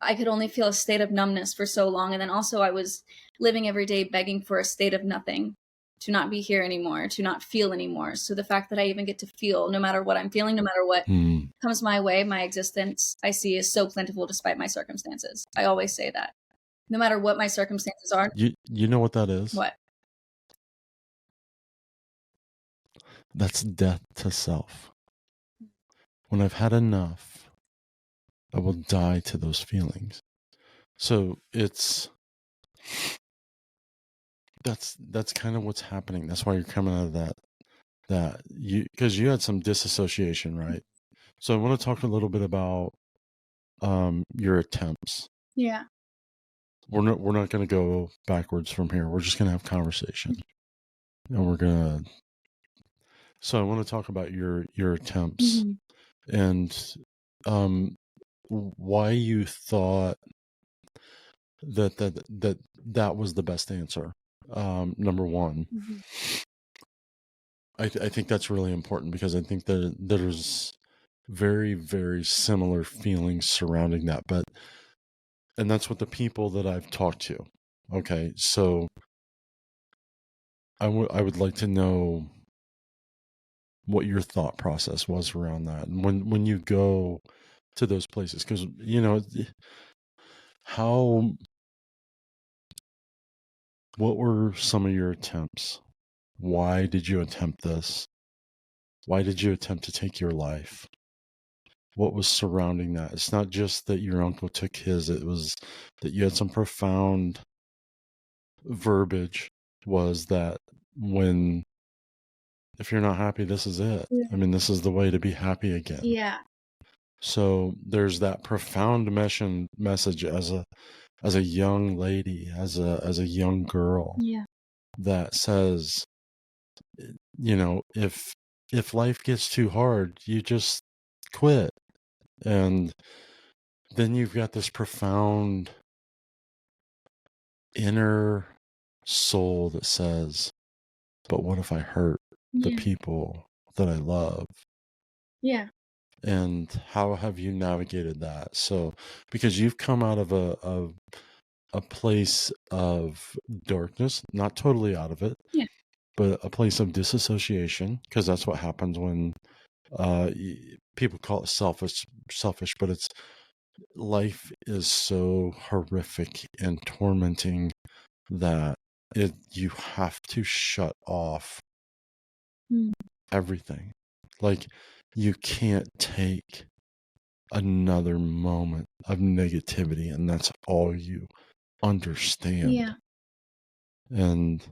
I could only feel a state of numbness for so long. And then also I was living every day begging for a state of nothing, to not be here anymore, to not feel anymore. So the fact that I even get to feel, no matter what I'm feeling, no matter what comes my way, my existence, I see is so plentiful despite my circumstances. I always say that. No matter what my circumstances are. you know what that is? What? That's death to self. When I've had enough, I will die to those feelings. So that's kind of what's happening. That's why you're coming out of that because you had some disassociation, right? So I want to talk a little bit about your attempts. Yeah. We're not going to go backwards from here. We're just going to have conversation, and we're gonna. So I want to talk about your attempts and why you thought that was the best answer. Number one, I think that's really important because I think that there's very, very similar feelings surrounding that. And that's what the people that I've talked to. Okay, so I would like to know what your thought process was around that, and when you go to those places, because what were some of your attempts? Why did you attempt this? Why did you attempt to take your life? What was surrounding that? It's not just that your uncle took his, it was that you had some profound verbiage, was that if you're not happy, this is it. Yeah. I mean, this is the way to be happy again. Yeah. So there's that profound message as a young lady, as a young girl, that says, if life gets too hard, you just quit. And then you've got this profound inner soul that says, but what if I hurt the people that I love? Yeah. And how have you navigated that? So, because you've come out of a place of darkness, not totally out of it, but a place of disassociation, because that's what happens when people call it selfish, but it's life is so horrific and tormenting that you have to shut off everything. Like, you can't take another moment of negativity, and that's all you understand. Yeah. And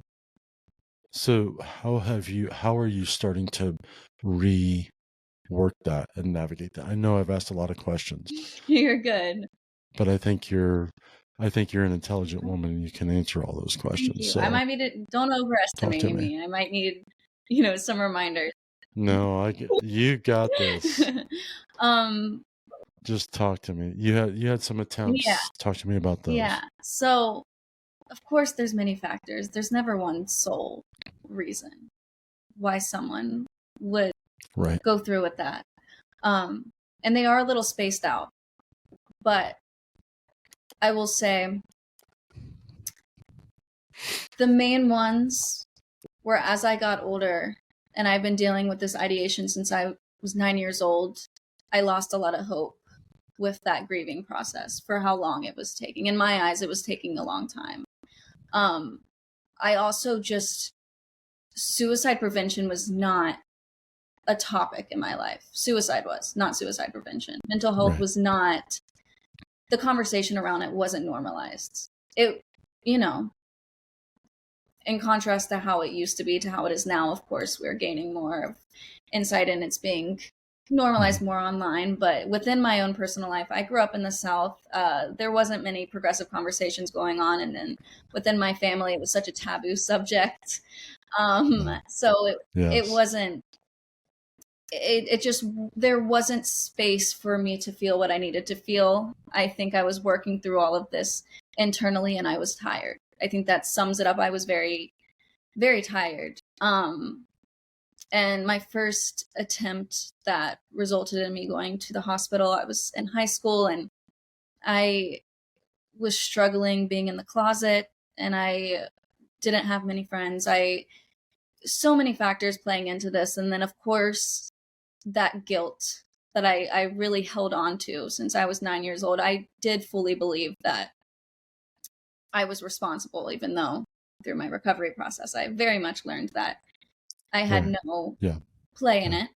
So how are you starting to rework that and navigate that? I know I've asked a lot of questions, You're good. but I think you're an intelligent woman and you can answer all those Thank questions. you. So I might don't talk overestimate to me. me. I might need, some reminders. No, you got this. um, Just talk to me. You had some yeah, attempts. Talk to me about those. yeah. So, of course, there's many factors. There's never one sole reason why someone would Right. go through with that. And they are a little spaced out. But I will say the main ones were as I got older, and I've been dealing with this ideation since I was 9 years old, I lost a lot of hope with that grieving process for how long it was taking. In my eyes, it was taking a long time. I also just, suicide prevention was not a topic in my life. Suicide was, not suicide prevention. Mental health Right. was not, the conversation around it wasn't normalized. It, you know, in contrast to how it used to be to how it is now, of course, we're gaining more of insight and it's being normalized more online. But within my own personal life, I grew up in the South. There wasn't many progressive conversations going on. And then within my family, it was such a taboo subject. So it wasn't, it just, there wasn't space for me to feel what I needed to feel. I think I was working through all of this internally and I was tired. I think that sums it up. I was very, very tired. And my first attempt that resulted in me going to the hospital, I was in high school and I was struggling being in the closet and I didn't have many friends. So many factors playing into this. And then of course that guilt that I really held on to since I was 9 years old. I did fully believe that I was responsible, even though through my recovery process, I very much learned that I had no play in it.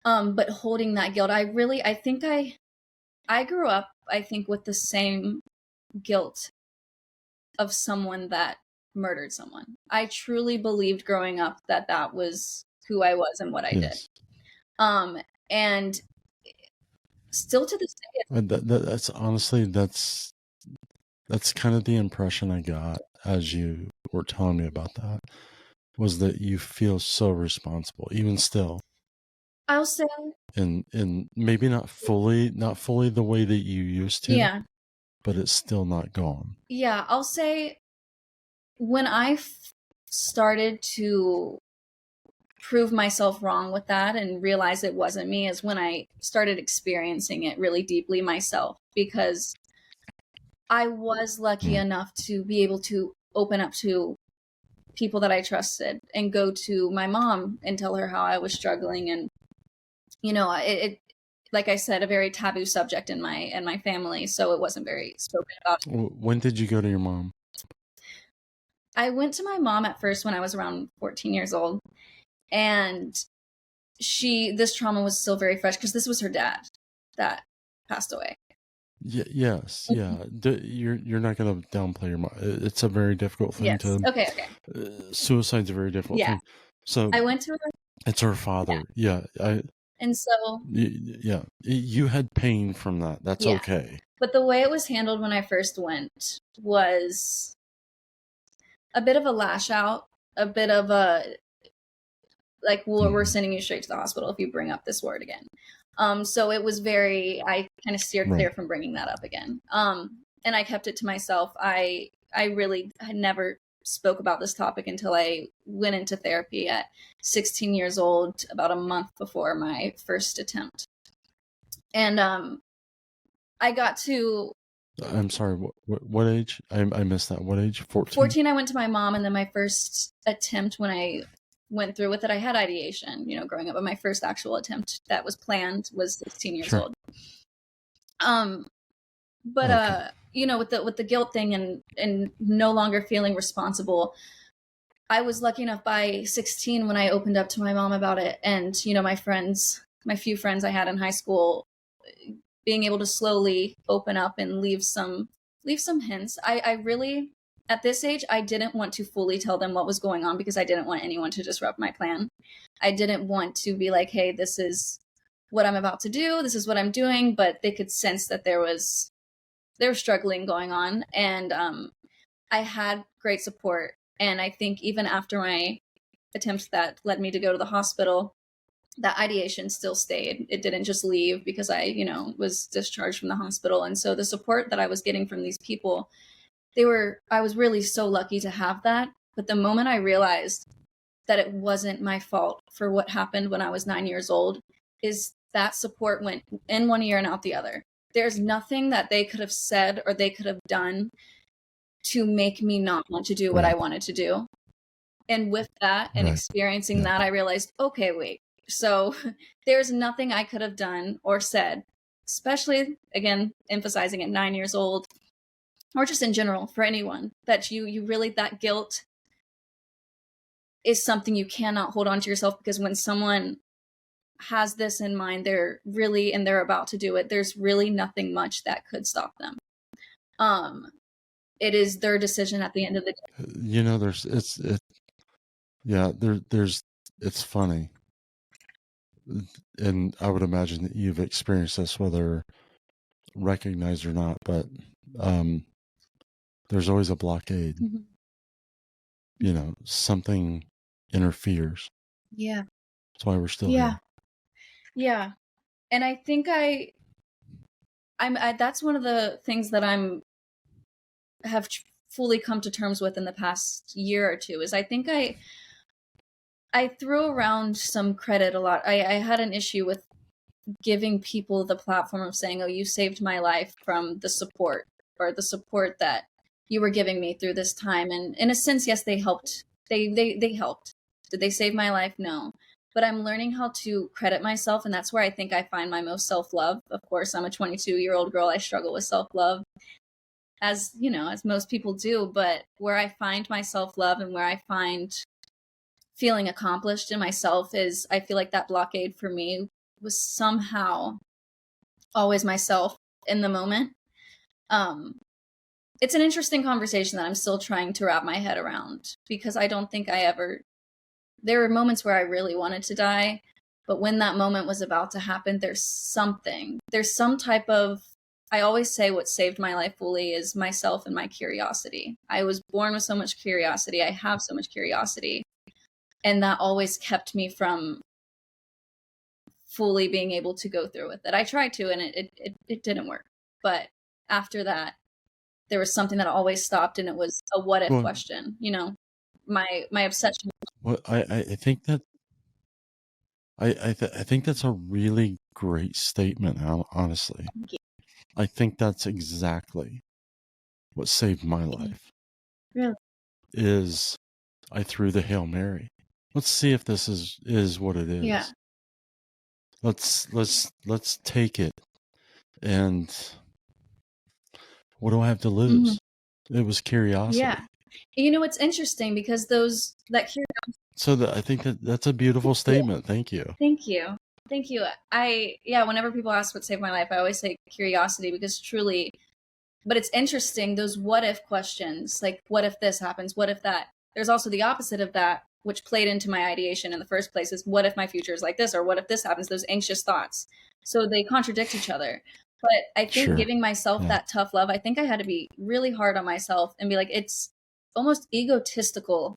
But holding that guilt, I think I grew up, I think, with the same guilt of someone that murdered someone. I truly believed growing up that that was who I was and what I did. And still to this day, that's honestly, that's kind of the impression I got as you were telling me about that, was that you feel so responsible, even still. I'll say, and maybe not fully the way that you used to. Yeah. But it's still not gone. Yeah, I'll say when I started to prove myself wrong with that and realize it wasn't me is when I started experiencing it really deeply myself, because I was lucky enough to be able to open up to people that I trusted and go to my mom and tell her how I was struggling. And, it like I said, a very taboo subject in my family. So it wasn't very spoken about. When did you go to your mom? I went to my mom at first when I was around 14 years old. And this trauma was still very fresh because this was her dad that passed away. Yes. Yeah. You're not going to downplay your mom. It's a very difficult thing to. Okay. Suicide's a very difficult thing. So I went to her. It's her father. Yeah. And so. Yeah. You had pain from that. That's okay. But the way it was handled when I first went was a bit of a lash out, a bit of a, like, well, we're sending you straight to the hospital if you bring up this word again. So it was I kind of steered clear from bringing that up again. And I kept it to myself. I really had never spoke about this topic until I went into therapy at 16 years old, about a month before my first attempt. And I got to. I'm sorry. What age? I missed that. What age? 14. 14. I went to my mom, and then my first attempt when I went through with it, I had ideation, growing up, but my first actual attempt that was planned was 16 years old. But with the guilt thing and no longer feeling responsible, I was lucky enough by 16 when I opened up to my mom about it, and my few friends I had in high school, being able to slowly open up and leave some hints. I really at this age, I didn't want to fully tell them what was going on because I didn't want anyone to disrupt my plan. I didn't want to be like, hey, this is what I'm about to do. This is what I'm doing. But they could sense that there was struggling going on. And I had great support. And I think even after my attempts that led me to go to the hospital, that ideation still stayed. It didn't just leave because I, was discharged from the hospital. And so the support that I was getting from these people, I was really so lucky to have that. But the moment I realized that it wasn't my fault for what happened when I was 9 years old, is that support went in one ear and out the other. There's nothing that they could have said or they could have done to make me not want to do what I wanted to do. And with that and experiencing that, I realized, okay, wait. So there's nothing I could have done or said, especially, again, emphasizing at 9 years old, or just in general for anyone, that you really, that guilt is something you cannot hold on to yourself, because when someone has this in mind, they're about to do it, there's really nothing much that could stop them. It is their decision at the end of the day. It's funny. And I would imagine that you've experienced this, whether recognized or not, but there's always a blockade. Something interferes. Yeah. That's why we're still here. Yeah. And I think that's one of the things that have fully come to terms with in the past year or two, is I think I threw around some credit a lot. I had an issue with giving people the platform of saying, oh, you saved my life from the support, or the support that you were giving me through this time. And in a sense, yes, they helped. They helped. Did they save my life? No. But I'm learning how to credit myself. And that's where I think I find my most self-love. Of course, I'm a 22-year-old girl. I struggle with self-love, as most people do. But where I find my self-love and where I find feeling accomplished in myself is, I feel like that blockade for me was somehow always myself in the moment. It's an interesting conversation that I'm still trying to wrap my head around, because I don't think there were moments where I really wanted to die, but when that moment was about to happen, there's some type of, I always say what saved my life fully is myself and my curiosity. I was born with so much curiosity. I have so much curiosity. And that always kept me from fully being able to go through with it. I tried to, and it didn't work. But after that, there was something that always stopped, and it was a what if question. My obsession. Well, I think that I think that's a really great statement. Honestly, I think that's exactly what saved my life. Really? Is I threw the Hail Mary. Let's see if this is what it is. Yeah. Let's take it. And what do I have to lose? It was curiosity. Yeah. It's interesting because that curiosity. So I think that's a beautiful statement. Thank you. Thank you. Whenever people ask what saved my life, I always say curiosity, because truly, but it's interesting, those what if questions, like what if this happens? What if that? There's also the opposite of that, which played into my ideation in the first place, is what if my future is like this, or what if this happens? Those anxious thoughts. So they contradict each other. But I think giving myself that tough love, I think I had to be really hard on myself and be like, it's almost egotistical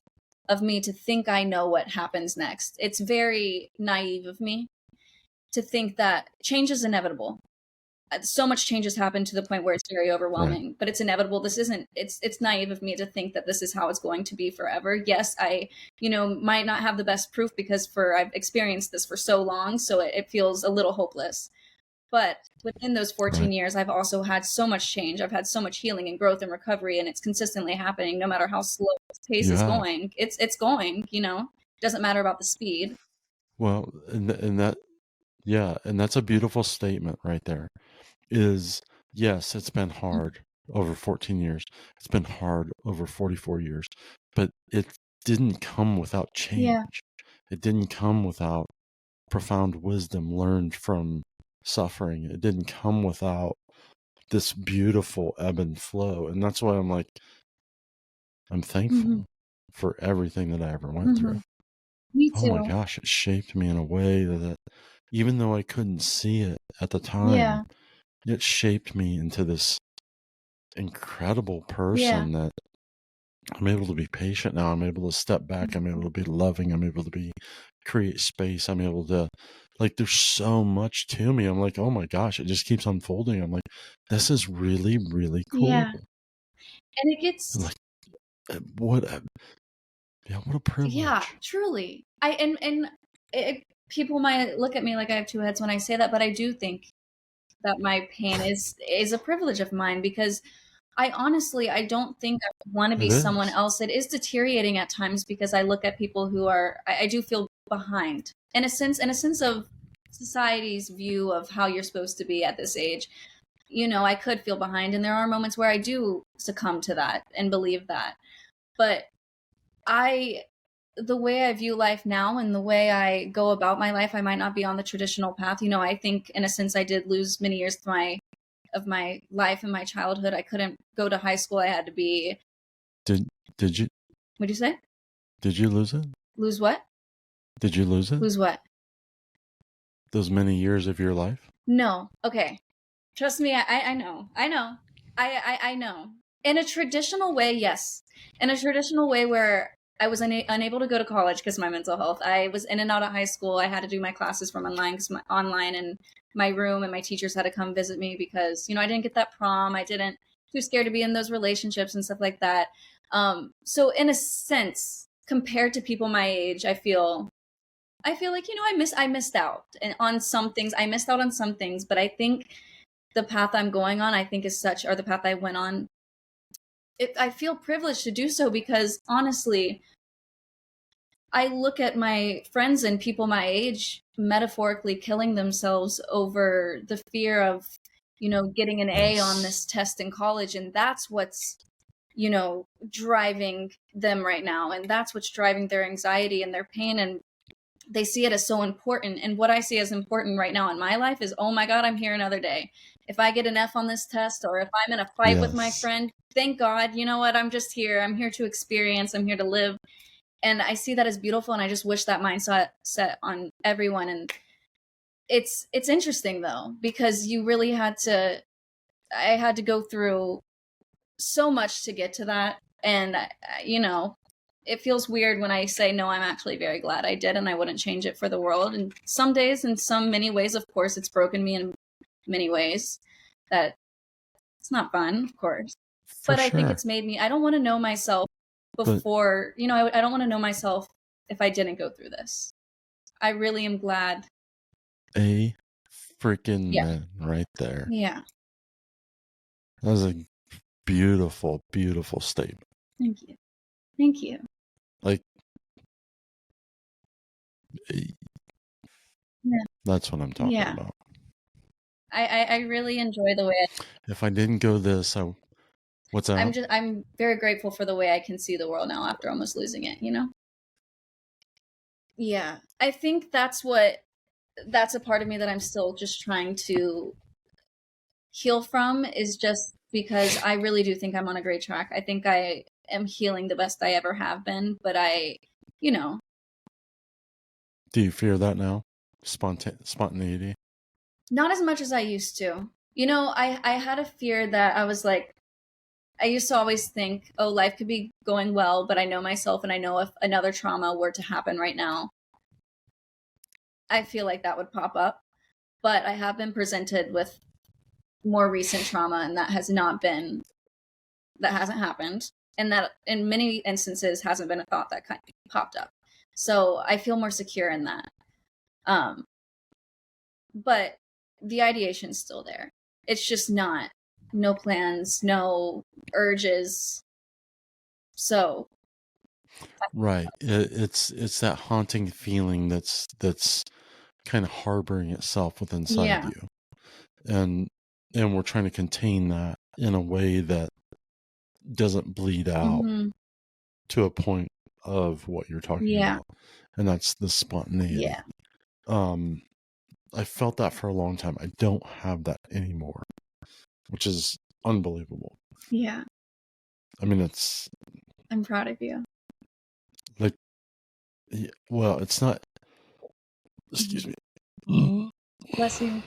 of me to think I know what happens next. It's very naive of me to think that change is inevitable. So much change has happened to the point where it's very overwhelming, but it's inevitable. It's naive of me to think that this is how it's going to be forever. Yes, I, might not have the best proof because I've experienced this for so long, so it feels a little hopeless. But within those 14 years, I've also had so much change. I've had so much healing and growth and recovery, and it's consistently happening no matter how slow the pace is going. It's going, It doesn't matter about the speed. Well, and that's a beautiful statement right there. Is yes, it's been hard over 14 years. It's been hard over 44 years, but it didn't come without change. Yeah. It didn't come without profound wisdom learned from suffering. It didn't come without this beautiful ebb and flow. And that's why I'm like, I'm thankful for everything that I ever went through. Me Oh my too. gosh, it shaped me in a way that even though I couldn't see it at the time, it shaped me into this incredible person that I'm able to be patient now. I'm able to step back. I'm able to be loving. I'm able to create space. I'm able to, like, there's so much to me. I'm like, oh my gosh, it just keeps unfolding. I'm like, this is really, really cool. Yeah. And it gets like, what a privilege. Yeah, truly. People might look at me like I have two heads when I say that, but I do think that my pain is a privilege of mine, because I don't think I want to be someone else. It is deteriorating at times, because I look at people who I do feel behind in a sense of society's view of how you're supposed to be at this age. I could feel behind, and there are moments where I do succumb to that and believe that. But the way I view life now and the way I go about my life, I might not be on the traditional path. I think in a sense I did lose many years of my life and my childhood. I couldn't go to high school. I had to be. Did you? What'd you say? Did you lose it? Lose what? Did you lose it? Lose what? Those many years of your life? No. Okay. Trust me. I know. I know. I know. In a traditional way, yes. In a traditional way where I was unable to go to college because of my mental health. I was in and out of high school. I had to do my classes from online, and my room, and my teachers had to come visit me because, I didn't get that prom. I didn't, too scared to be in those relationships and stuff like that. So in a sense, compared to people my age, I feel like, I missed out on some things. I missed out on some things, but I think the path I'm going on, I think or the path I went on, I feel privileged to do so, because honestly, I look at my friends and people my age metaphorically killing themselves over the fear of, getting an A on this test in college. And that's what's, driving them right now. And that's what's driving their anxiety and their pain. And they see it as so important. And what I see as important right now in my life is, oh my God, I'm here another day. If I get an F on this test, or if I'm in a fight with my friend, thank God, you know what? I'm just here. I'm here to experience. I'm here to live. And I see that as beautiful. And I just wish that mindset set on everyone. And it's interesting though, because you really I had to go through so much to get to that. And, it feels weird when I say, no, I'm actually very glad I did, and I wouldn't change it for the world. And some days, in many ways, of course, it's broken me in many ways that it's not fun, of course. But I think it's made me, I don't want to know myself before, I don't want to know myself if I didn't go through this. I really am glad. A freaking man right there. Yeah. That was a beautiful, beautiful statement. Thank you. Thank you. Like, that's what I'm talking about. I really enjoy the way if I didn't go this, what's that? I'm very grateful for the way I can see the world now after almost losing it, Yeah. I think that's a part of me that I'm still just trying to heal from, is just because I really do think I'm on a great track. I think I am healing the best I ever have been, but Do you fear that now? Spontaneity? Not as much as I used to. I had a fear that I was like, I used to always think, oh, life could be going well, but I know myself, and I know if another trauma were to happen right now, I feel like that would pop up. But I have been presented with more recent trauma, and that hasn't happened. And that in many instances hasn't been a thought that kind of popped up. So I feel more secure in that. But the ideation's still there. It's just no plans, no urges. So. Right. It's that haunting feeling that's kind of harboring itself within inside you. And we're trying to contain that in a way that doesn't bleed out to a point of what you're talking about. And that's the spontaneity. I felt that for a long time. I don't have that anymore, which is unbelievable. Yeah. I mean, it's I'm proud of you. Like, well, it's not. Excuse me. Bless you.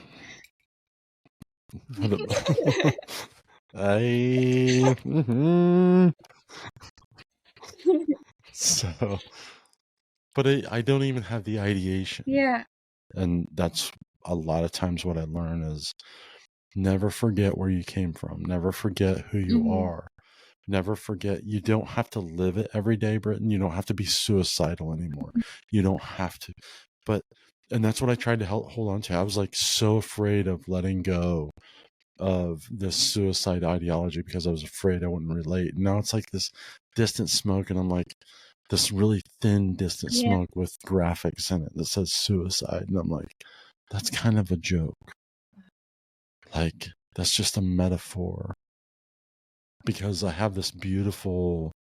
So, but I don't even have the ideation. Yeah. And that's a lot of times what I learn is never forget where you came from. Never forget who you are. Never forget, you don't have to live it every day, Britton. You don't have to be suicidal anymore. You don't have to. And that's what I tried to hold on to. I was like so afraid of letting go of this suicide ideology because I was afraid I wouldn't relate. Now it's like this distant smoke, and I'm like this really thin distant smoke with graphics in it that says suicide, and I'm like, that's kind of a joke. Like, that's just a metaphor, because I have this beautiful,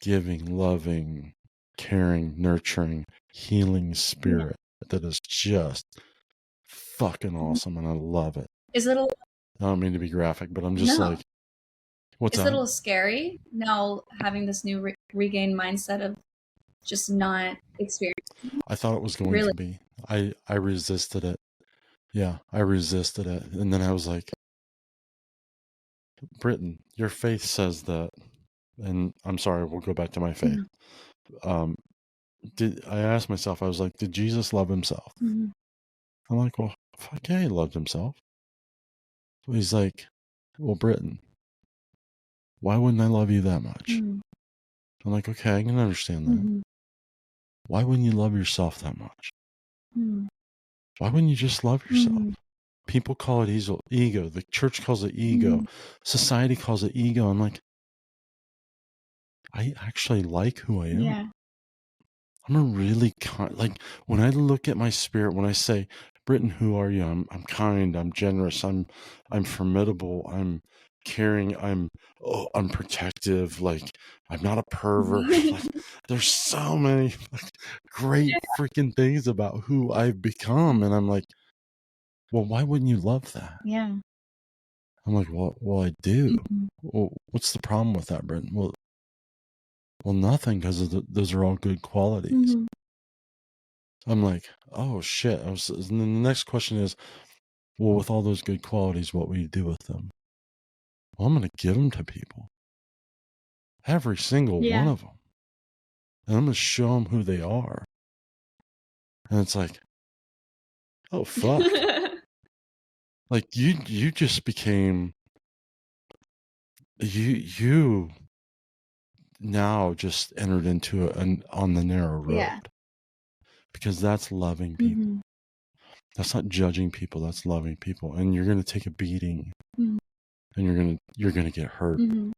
giving, loving, caring, nurturing, healing spirit that is just fucking awesome, and I love it. Is it a I don't mean to be graphic, but I'm just like, what's Is that? it a little scary now having this new regained mindset of just not experiencing? I thought it was going to be. I resisted it. Yeah, I resisted it. And then I was like, Britton, your faith says that. And I'm sorry, we'll go back to my faith. I asked myself, I was like, did Jesus love himself? I'm like, well, fuck yeah, he loved himself. He's like, well, Britton, why wouldn't I love you that much? I'm like, okay, I can understand that. Why wouldn't you love yourself that much? Why wouldn't you just love yourself? People call it ego. The church calls it ego. Society calls it ego. I'm like, I actually like who I am. Yeah. I'm a really like, when I look at my spirit, when I say, Britton, who are you? I'm kind, I'm generous, I'm formidable, I'm caring, I'm protective, like, I'm not a pervert. Like, there's so many great freaking things about who I've become, and I'm like, well, why wouldn't you love that? Yeah. I'm like, well, I do. Well, what's the problem with that, Britton? Well, nothing, because those are all good qualities. I'm like, oh shit. And then the next question is, well, with all those good qualities, what will you do with them? Well, I'm going to give them to people. Every single one of them. And I'm going to show them who they are. And it's like, oh, fuck. Like, you just became, you now just entered into on the narrow road. Yeah. Because that's loving people. That's not judging people. That's loving people. And you're going to take a beating. And you're going to get hurt. I'm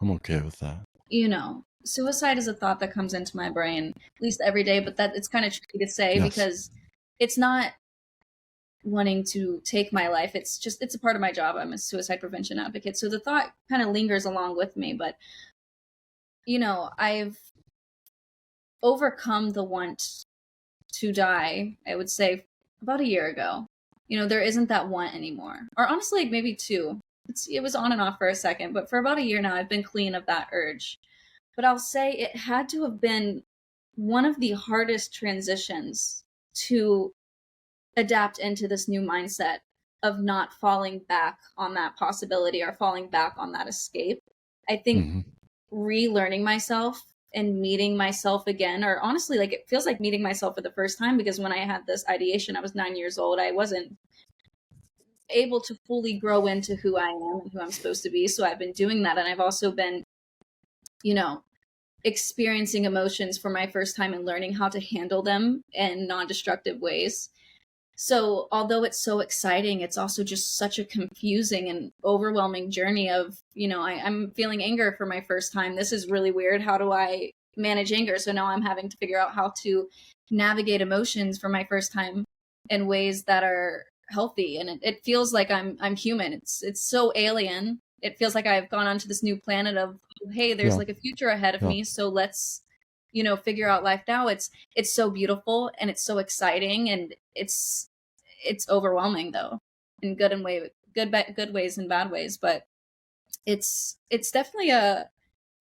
okay with that. You know, suicide is a thought that comes into my brain at least every day, but that it's kind of tricky to say because it's not wanting to take my life. It's a part of my job. I'm a suicide prevention advocate. So the thought kind of lingers along with me, but you know, I've overcome the want to die, I would say about a year ago. You know, there isn't that want anymore. Or honestly, like maybe 2. It was on and off for a second, but for about a year now, I've been clean of that urge. But I'll say it had to have been one of the hardest transitions to adapt into this new mindset of not falling back on that possibility or falling back on that escape. I think relearning myself and meeting myself again, or honestly, like, it feels like meeting myself for the first time, because when I had this ideation, I was 9 years old. I wasn't able to fully grow into who I am and who I'm supposed to be. So I've been doing that. And I've also been, you know, experiencing emotions for my first time and learning how to handle them in non-destructive ways. So although it's so exciting, it's also just such a confusing and overwhelming journey of, you know, I'm feeling anger for my first time. This is really weird. How do I manage anger? So now I'm having to figure out how to navigate emotions for my first time in ways that are healthy. And it feels like I'm human. It's so alien. It feels like I've gone onto this new planet of, hey, there's like a future ahead of me. So let's, you know, figure out life now. It's so beautiful and it's so exciting, and it's overwhelming though, in good ways and bad ways. But it's definitely a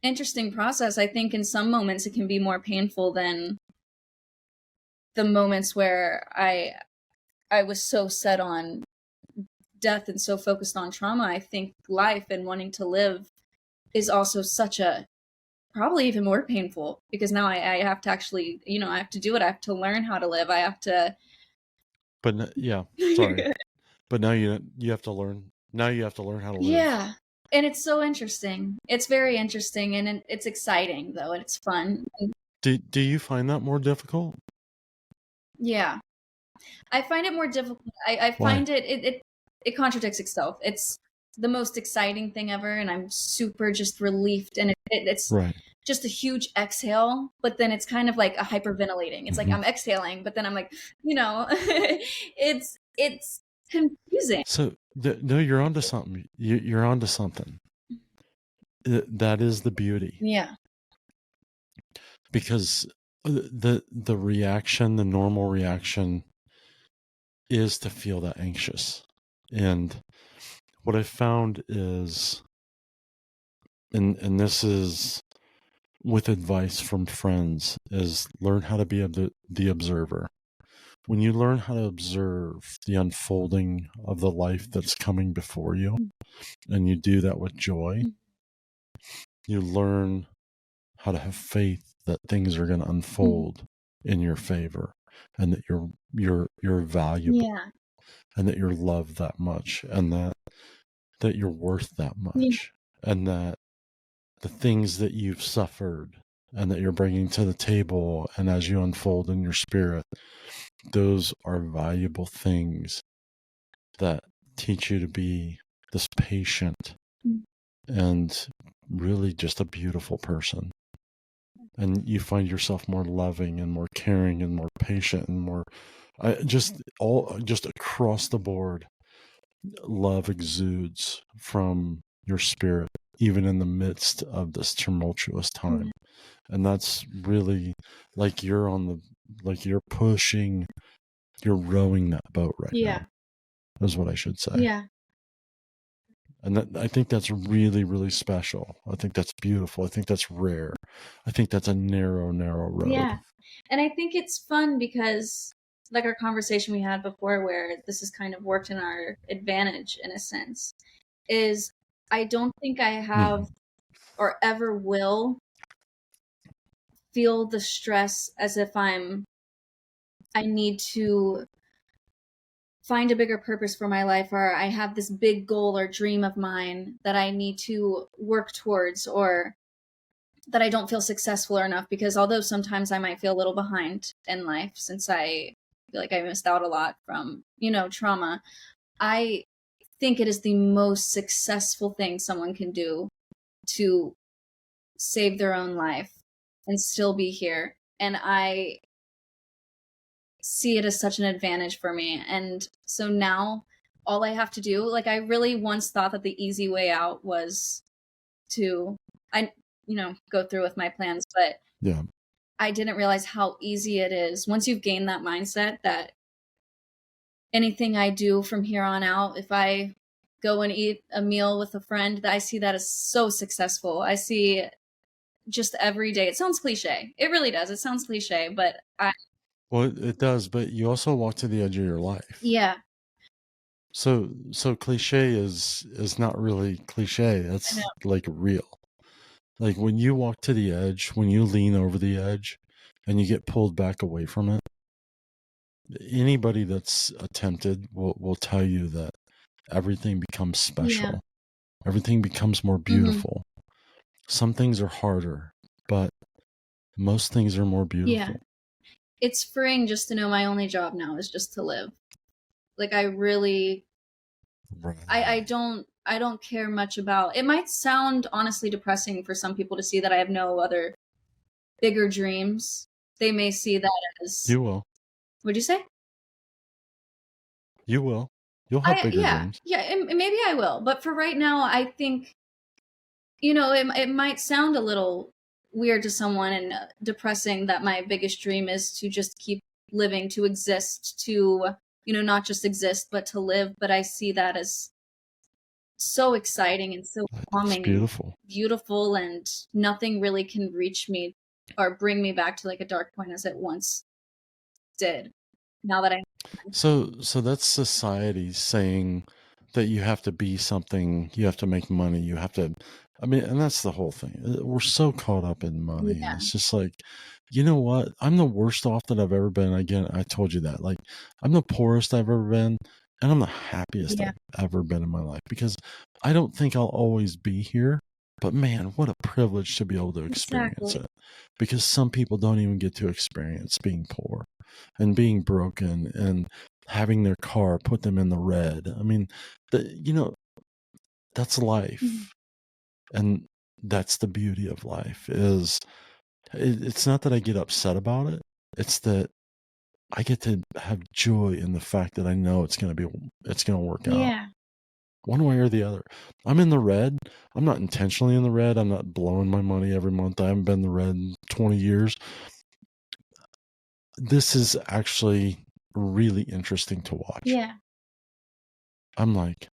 interesting process. I think in some moments it can be more painful than the moments where I was so set on death and so focused on trauma. I think life and wanting to live is also such a probably even more painful, because now I have to actually, I have to do it. I have to learn how to live. I have to. But yeah, sorry. But now you have to learn. Now you have to learn how to live. Yeah, and it's so interesting. It's very interesting, and it's exciting though, and it's fun. Do you find that more difficult? Yeah, I find it more difficult. I find it contradicts itself. It's the most exciting thing ever, and I'm super just relieved, and it's right. just a huge exhale, but then it's kind of like a hyperventilating. It's like I'm exhaling, but then I'm like, it's confusing. So no, you're onto something. You're onto something. That is the beauty. Yeah. Because the reaction, the normal reaction, is to feel that anxious. And what I found is, and this is with advice from friends, is learn how to be the observer. When you learn how to observe the unfolding of the life that's coming before you, and you do that with joy, you learn how to have faith that things are going to unfold in your favor, and that you're valuable, and that you're loved that much, and that you're worth that much, and that the things that you've suffered and that you're bringing to the table, and as you unfold in your spirit, those are valuable things that teach you to be this patient and really just a beautiful person. And you find yourself more loving and more caring and more patient and more just across the board. Love exudes from your spirit, even in the midst of this tumultuous time. And that's really like you're pushing, you're rowing that boat right now, is what I should say. Yeah. And I think that's really, really special. I think that's beautiful. I think that's rare. I think that's a narrow, narrow road. Yeah. And I think it's fun because, like our conversation we had before, where this has kind of worked in our advantage in a sense, is I don't think I have or ever will feel the stress as if I need to find a bigger purpose for my life, or I have this big goal or dream of mine that I need to work towards, or that I don't feel successful enough. Because although sometimes I might feel a little behind in life, since I feel like I missed out a lot from, trauma, I think it is the most successful thing someone can do to save their own life and still be here. And I see it as such an advantage for me. And so now all I have to do, like, I really once thought that the easy way out was to, go through with my plans, but yeah, I didn't realize how easy it is once you've gained that mindset that anything I do from here on out, if I go and eat a meal with a friend, I see that as so successful. I see just every day. It sounds cliche. It really does. It sounds cliche, but well, it does, but you also walk to the edge of your life. Yeah. So cliche is not really cliche. It's like real. Like when you walk to the edge, when you lean over the edge and you get pulled back away from it, anybody that's attempted will tell you that everything becomes special. Yeah. Everything becomes more beautiful. Some things are harder, but most things are more beautiful. Yeah. It's freeing just to know my only job now is just to live. Like, I really, I don't care much about, it might sound honestly depressing for some people to see that I have no other bigger dreams. They may see that as... You will. What'd you say? You will. You'll have bigger dreams. Yeah, and maybe I will. But for right now, I think, it might sound a little weird to someone and depressing that my biggest dream is to just keep living, to exist, to, not just exist, but to live. But I see that as so exciting and so It's calming and beautiful. beautiful, and nothing really can reach me or bring me back to like a dark point as it once did. Now that I So that's society saying that you have to be something, you have to make money, you have to, I mean, and that's the whole thing. We're so caught up in money, and yeah, it's just like, you know what? I'm the worst off that I've ever been. Again, I told you that. Like, I'm the poorest I've ever been, and I'm the happiest yeah, I've ever been in my life, because I don't think I'll always be here. But man, what a privilege to be able to experience exactly. it, because some people don't even get to experience being poor and being broken and having their car put them in the red. I mean, that's life. Mm-hmm. And that's the beauty of life. It's not that I get upset about it. It's that I get to have joy in the fact that I know it's going to work out Yeah, one way or the other. I'm in the red. I'm not intentionally in the red. I'm not blowing my money every month. I haven't been in the red in 20 years. This is actually really interesting to watch. yeah, I'm like,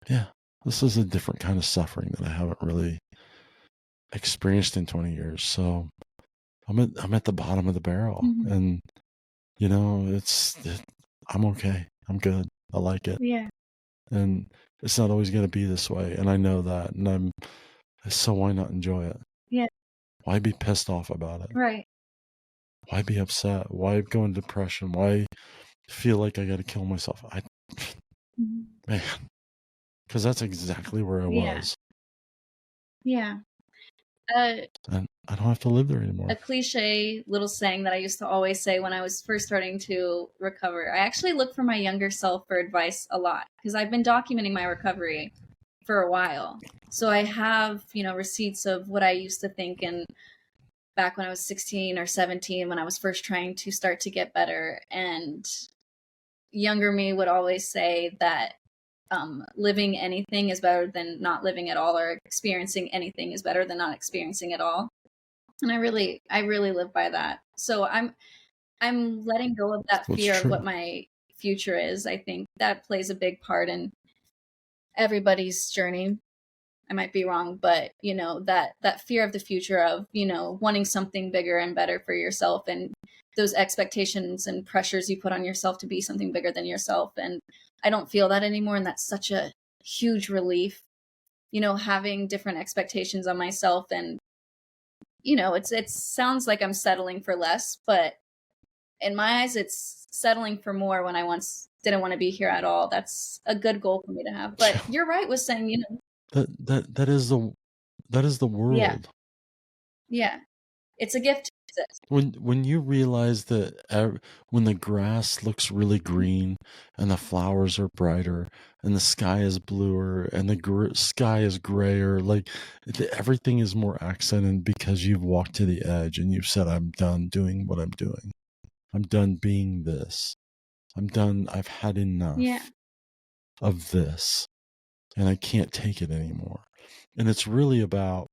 yeah, this is a different kind of suffering that I haven't really experienced in 20 years. So I'm at the bottom of the barrel, mm-hmm. and I'm okay. I'm good. I like it. Yeah, And it's not always going to be this way. And I know that. And so why not enjoy it? yeah, Why be pissed off about it? right. Why be upset? Why go into depression? Why feel like I got to kill myself? Mm-hmm. Man, because that's exactly where I Yeah, was. yeah. And I don't have to live there anymore. A cliche little saying that I used to always say when I was first starting to recover. I actually look for my younger self for advice a lot because I've been documenting my recovery for a while. So I have, receipts of what I used to think and back when I was 16 or 17 when I was first trying to start to get better. And younger me would always say that living anything is better than not living at all, or experiencing anything is better than not experiencing at all. And I really live by that. So I'm letting go of that What's fear of true? what my future is. I think that plays a big part in everybody's journey. I might be wrong, but that fear of the future of, wanting something bigger and better for yourself, and those expectations and pressures you put on yourself to be something bigger than yourself. And I don't feel that anymore, and that's such a huge relief. Having different expectations on myself, and it sounds like I'm settling for less, but in my eyes, it's settling for more when I once didn't want to be here at all. That's a good goal for me to have. But you're right with saying, That is the yeah, world. yeah, it's a gift to exist. When you realize that when the grass looks really green and the flowers are brighter and the sky is bluer and the sky is grayer, like everything is more accented because you've walked to the edge and you've said, I'm done doing what I'm doing. I'm done being this. I'm done. I've had enough of this, and I can't take it anymore. And it's really about,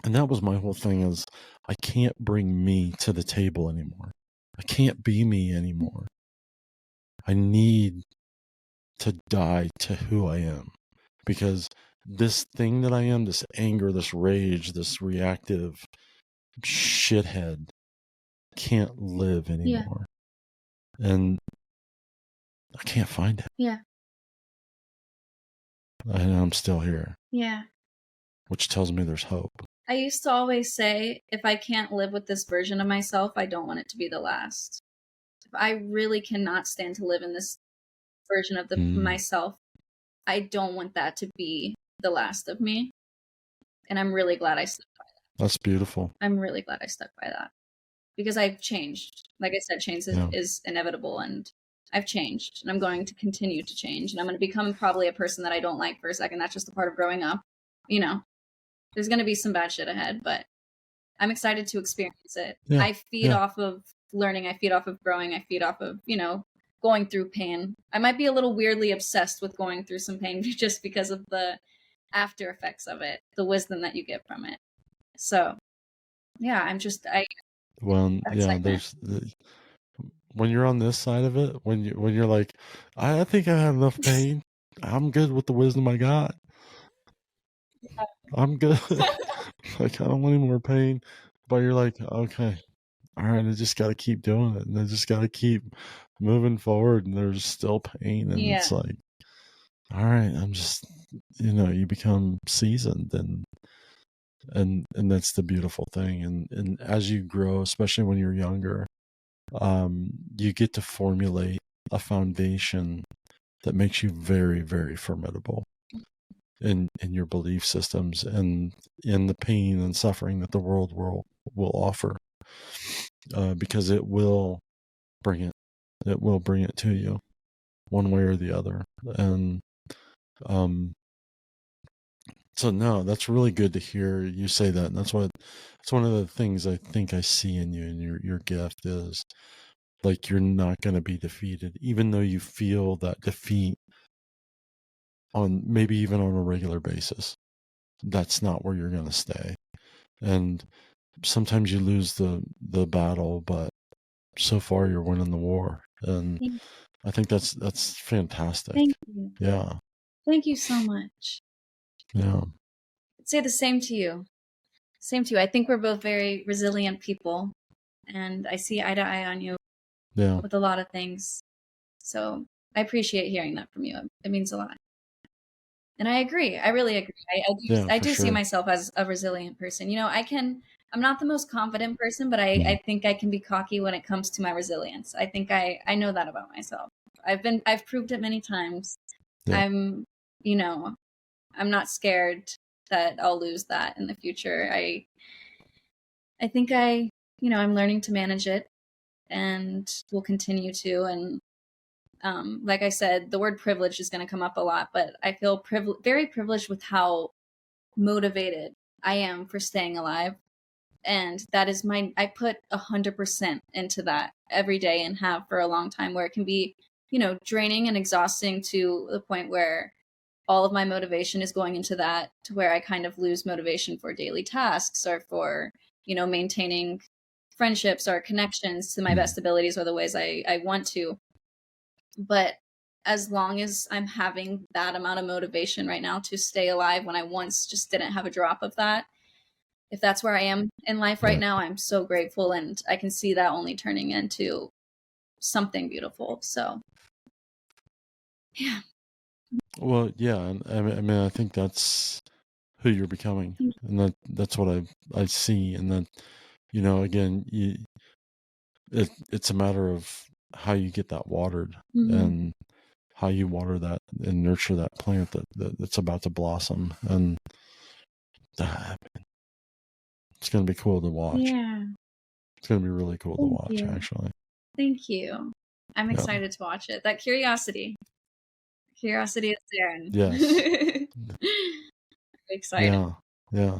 and that was my whole thing, is I can't bring me to the table anymore. I can't be me anymore. I need to die to who I am, because this thing that I am, this anger, this rage, this reactive shithead, can't live anymore. And I can't find it. Yeah. And I'm still here. Yeah. Which tells me there's hope. I used to always say, if I can't live with this version of myself, I don't want it to be the last. If I really cannot stand to live in this version of myself, I don't want that to be the last of me. And I'm really glad I stuck by that. That's beautiful. I'm really glad I stuck by that, because I've changed. Like I said, change is inevitable, and I've changed, and I'm going to continue to change, and I'm going to become probably a person that I don't like for a second. That's just a part of growing up. There's going to be some bad shit ahead, but I'm excited to experience it. Yeah. I feed off of learning. I feed off of growing. I feed off of, going through pain. I might be a little weirdly obsessed with going through some pain just because of the after effects of it, the wisdom that you get from it. So, yeah, there's when you're on this side of it, when you're like, I think I have enough pain. I'm good with the wisdom I got. I'm good. Like, I don't want any more pain. But you're like, okay, all right, I just got to keep doing it. And I just got to keep moving forward. And there's still pain. And it's like, all right, I'm just, you become seasoned, and that's the beautiful thing. And as you grow, especially when you're younger, you get to formulate a foundation that makes you very, very formidable in your belief systems and in the pain and suffering that the world will offer, because it will bring it to you one way or the other. And so no, that's really good to hear you say that. And it's one of the things I think I see in you, and your gift is, like, you're not going to be defeated, even though you feel that defeat on maybe even on a regular basis. That's not where you're going to stay. And sometimes you lose the battle, but so far you're winning the war. And I think that's fantastic. Thank you. Yeah. Thank you so much. Yeah. I'd say the same to you. Same to you. I think we're both very resilient people, and I see eye to eye on you with a lot of things. So I appreciate hearing that from you. It means a lot. And I agree. I really agree. I do see myself as a resilient person. I'm not the most confident person, but I think I can be cocky when it comes to my resilience. I think I know that about myself. I've proved it many times. Yeah. I'm not scared that I'll lose that in the future. I think I'm learning to manage it, and will continue to. And like I said, the word privilege is going to come up a lot, but I feel very privileged with how motivated I am for staying alive. And that is I put 100% into that every day, and have for a long time, where it can be, draining and exhausting to the point where all of my motivation is going into that, to where I kind of lose motivation for daily tasks, or for, maintaining friendships or connections to my best abilities, or the ways I want to. But as long as I'm having that amount of motivation right now to stay alive, when I once just didn't have a drop of that, if that's where I am in life right now, I'm so grateful, and I can see that only turning into something beautiful. So, yeah. Well, yeah, and I mean, I think that's who you're becoming, and that's what I see. And then, again, it's a matter of how you get that watered, and how you water that and nurture that plant that's about to blossom. And it's going to be cool to watch. Yeah. It's going to be really cool to watch, actually. Thank you. I'm excited to watch it. That curiosity is there. Yes. Excited. Yeah.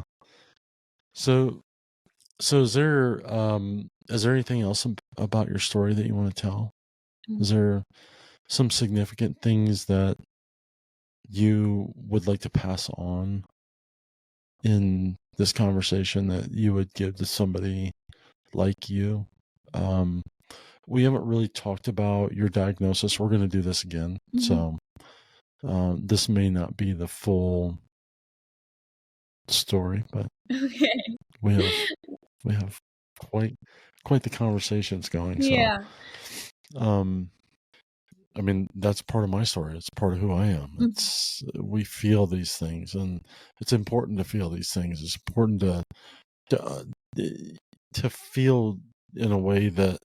So is there anything else about your story that you want to tell? Is there some significant things that you would like to pass on in this conversation that you would give to somebody like you? We haven't really talked about your diagnosis. We're going to do this again. So this may not be the full story, but we have quite the conversations going. Yeah. So I mean, that's part of my story. It's part of who I am. We feel these things, and it's important to feel these things. It's important to feel in a way that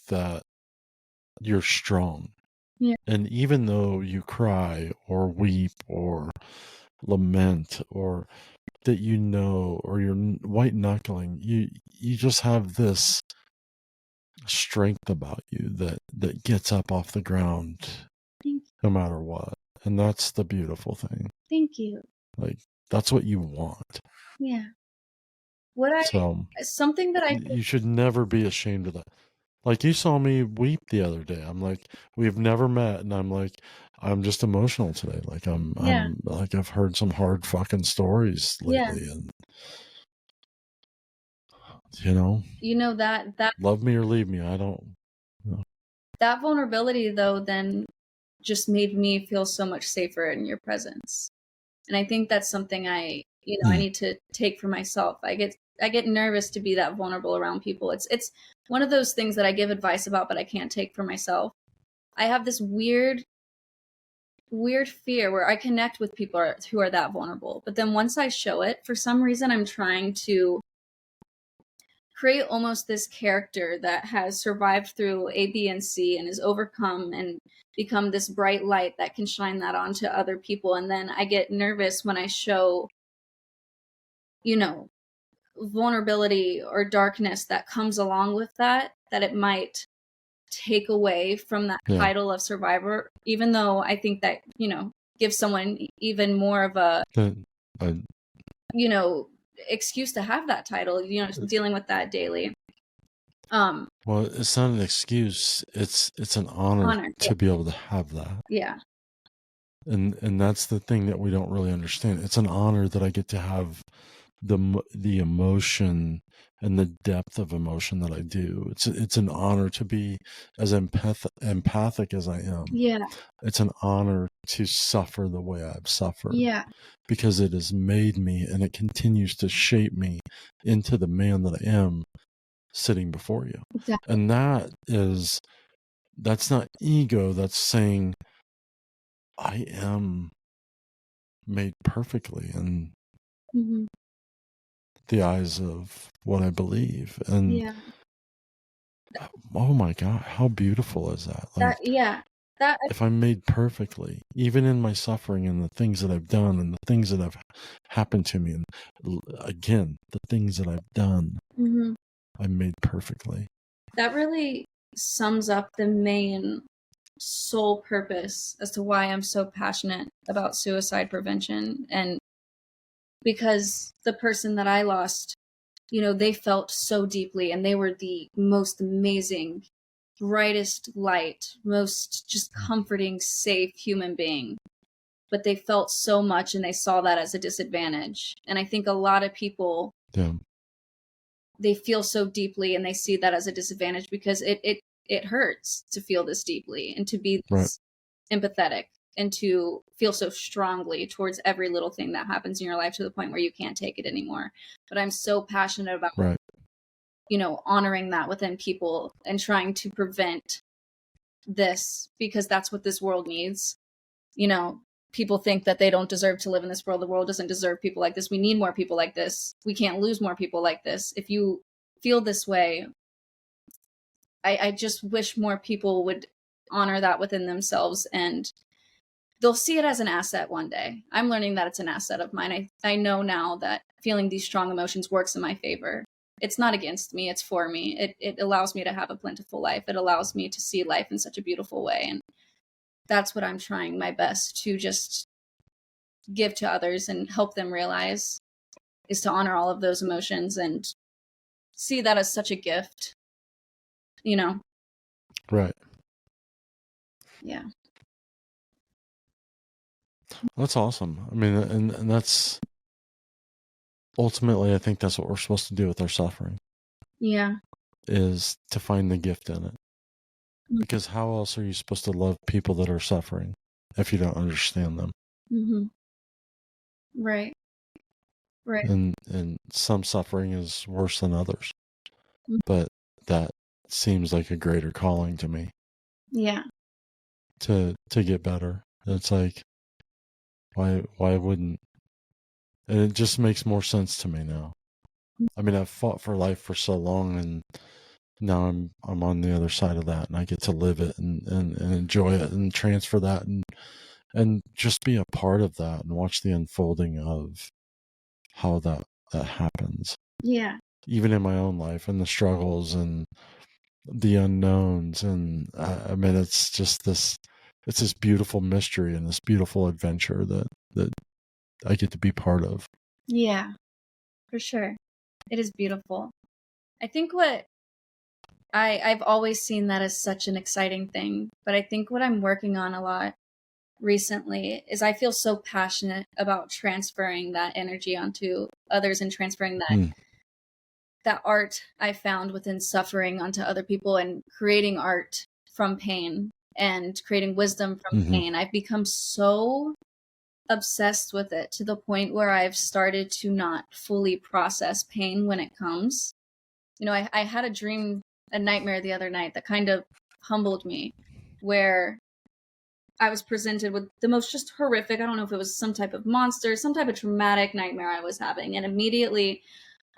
that you're strong. Yeah. And even though you cry or weep or lament, or that or you're white knuckling, you just have this strength about you that gets up off the ground no matter what. And that's the beautiful thing. Thank you. Like, that's what you want. Yeah. Something that you should never be ashamed of that. Like, you saw me weep the other day. I'm like, we've never met, and I'm like, I'm just emotional today. Like, I'm like, I've heard some hard fucking stories lately, and that love me or leave me. I don't. That vulnerability, though, then just made me feel so much safer in your presence. And I think that's something I need to take for myself. I get nervous to be that vulnerable around people. It's one of those things that I give advice about, but I can't take for myself. I have this weird fear where I connect with people who are that vulnerable. But then once I show it, for some reason, I'm trying to create almost this character that has survived through A, B, and C and is overcome and become this bright light that can shine that onto other people. And then I get nervous when I show, vulnerability or darkness that comes along with that it might take away from that title of survivor, even though I think that, gives someone even more of a, excuse to have that title, dealing with that daily. Well, it's not an excuse. It's an honor to be able to have that. Yeah. And that's the thing that we don't really understand. It's an honor that I get to have the emotion and the depth of emotion that I do. It's an honor to be as empathic as I am. Yeah. It's an honor to suffer the way I've suffered. Yeah. Because it has made me and it continues to shape me into the man that I am sitting before you. Exactly. And that's not ego. That's saying I am made perfectly in the eyes of what I believe. And oh my God, how beautiful is that? Like, if I'm made perfectly, even in my suffering and the things that I've done and the things that have happened to me, and again, the things that I've done, I'm made perfectly. That really sums up the main sole purpose as to why I'm so passionate about suicide prevention. And because the person that I lost, they felt so deeply, and they were the most amazing, brightest light, most just comforting, safe human being. But they felt so much, and they saw that as a disadvantage. And I think a lot of people, they feel so deeply and they see that as a disadvantage because it hurts to feel this deeply and to be this empathetic and to feel so strongly towards every little thing that happens in your life to the point where you can't take it anymore. But I'm so passionate about, honoring that within people and trying to prevent this, because that's what this world needs. People think that they don't deserve to live in this world. The world doesn't deserve people like this. We need more people like this. We can't lose more people like this. If you feel this way, I just wish more people would honor that within themselves, and they'll see it as an asset one day. I'm learning that it's an asset of mine. I know now that feeling these strong emotions works in my favor. It's not against me. It's for me. It allows me to have a plentiful life. It allows me to see life in such a beautiful way. And that's what I'm trying my best to just give to others and help them realize, is to honor all of those emotions and see that as such a gift, Right. Yeah. That's awesome. I mean, and that's ultimately, I think that's what we're supposed to do with our suffering. Yeah. Is to find the gift in it. Because how else are you supposed to love people that are suffering if you don't understand them? Right. And some suffering is worse than others. But that seems like a greater calling to me. Yeah. To get better. It's like, why wouldn't? And it just makes more sense to me now. I mean, I've fought for life for so long, and now I'm on the other side of that, and I get to live it and enjoy it and transfer that and just be a part of that and watch the unfolding of how that happens. Yeah. Even in my own life and the struggles and the unknowns. And I mean, it's just this beautiful mystery and this beautiful adventure that I get to be part of. Yeah, for sure. It is beautiful. I think what I've always seen that as such an exciting thing, but I think what I'm working on a lot recently is I feel so passionate about transferring that energy onto others and transferring that art I found within suffering onto other people and creating art from pain and creating wisdom from pain. I've become so obsessed with it to the point where I've started to not fully process pain when it comes. I had a nightmare the other night that kind of humbled me, where I was presented with the most just horrific, I don't know if it was some type of monster, some type of traumatic nightmare I was having. And immediately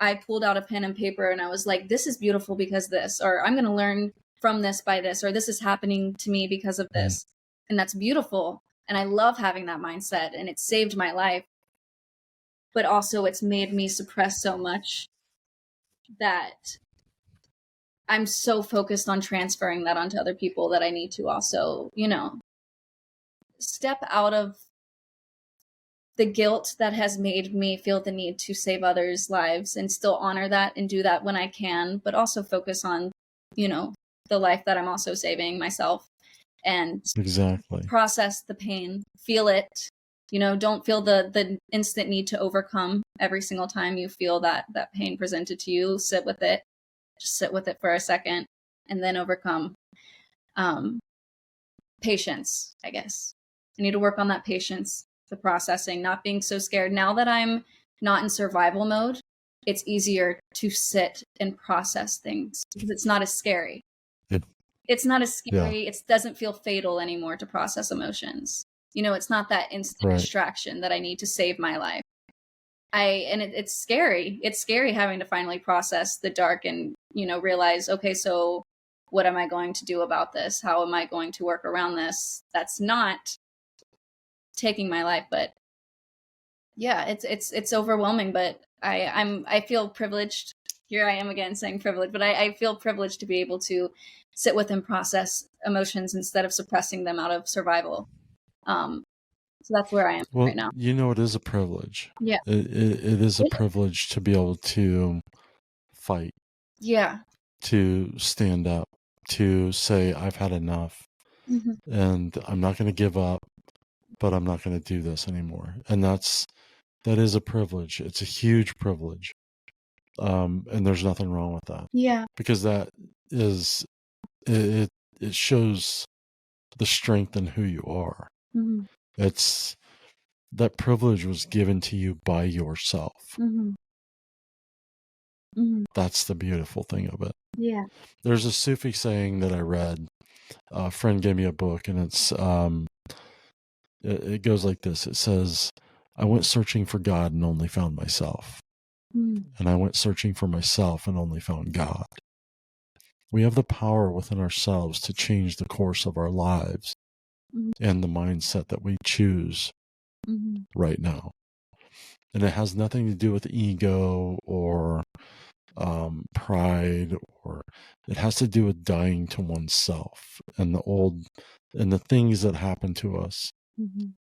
I pulled out a pen and paper and I was like, this is beautiful because this, or I'm going to learn from this by this, or this is happening to me because of this. And that's beautiful. And I love having that mindset, and it saved my life. But also it's made me suppress so much that I'm so focused on transferring that onto other people that I need to also, step out of the guilt that has made me feel the need to save others' lives and still honor that and do that when I can, but also focus on, the life that I'm also saving myself, and exactly process the pain, feel it, don't feel the instant need to overcome every single time you feel that pain presented to you. Sit with it, just sit with it for a second, and then overcome. Patience, I guess. I need to work on that patience, the processing, not being so scared. Now that I'm not in survival mode, it's easier to sit and process things because it's not as scary. It's not as scary. Yeah. It doesn't feel fatal anymore to process emotions. It's not that instant distraction that I need to save my life. It's scary. It's scary having to finally process the dark and, realize, okay, so what am I going to do about this? How am I going to work around this? That's not taking my life, but yeah, it's overwhelming, but I feel privileged. Here I am again saying privilege, but I feel privileged to be able to sit with and process emotions instead of suppressing them out of survival. So that's where I am right now. It is a privilege. Yeah. It is a privilege to be able to fight. Yeah. To stand up, to say, I've had enough, and I'm not going to give up, but I'm not going to do this anymore. And that is a privilege. It's a huge privilege. And there's nothing wrong with that. Yeah. Because that is, it shows the strength in who you are. It's, that privilege was given to you by yourself. That's the beautiful thing of it. Yeah. There's a Sufi saying that I read. A friend gave me a book, and it's it goes like this. It says, I went searching for God and only found myself. And I went searching for myself and only found God. We have the power within ourselves to change the course of our lives and the mindset that we choose right now. And it has nothing to do with ego or pride, or it has to do with dying to oneself and the things that happen to us,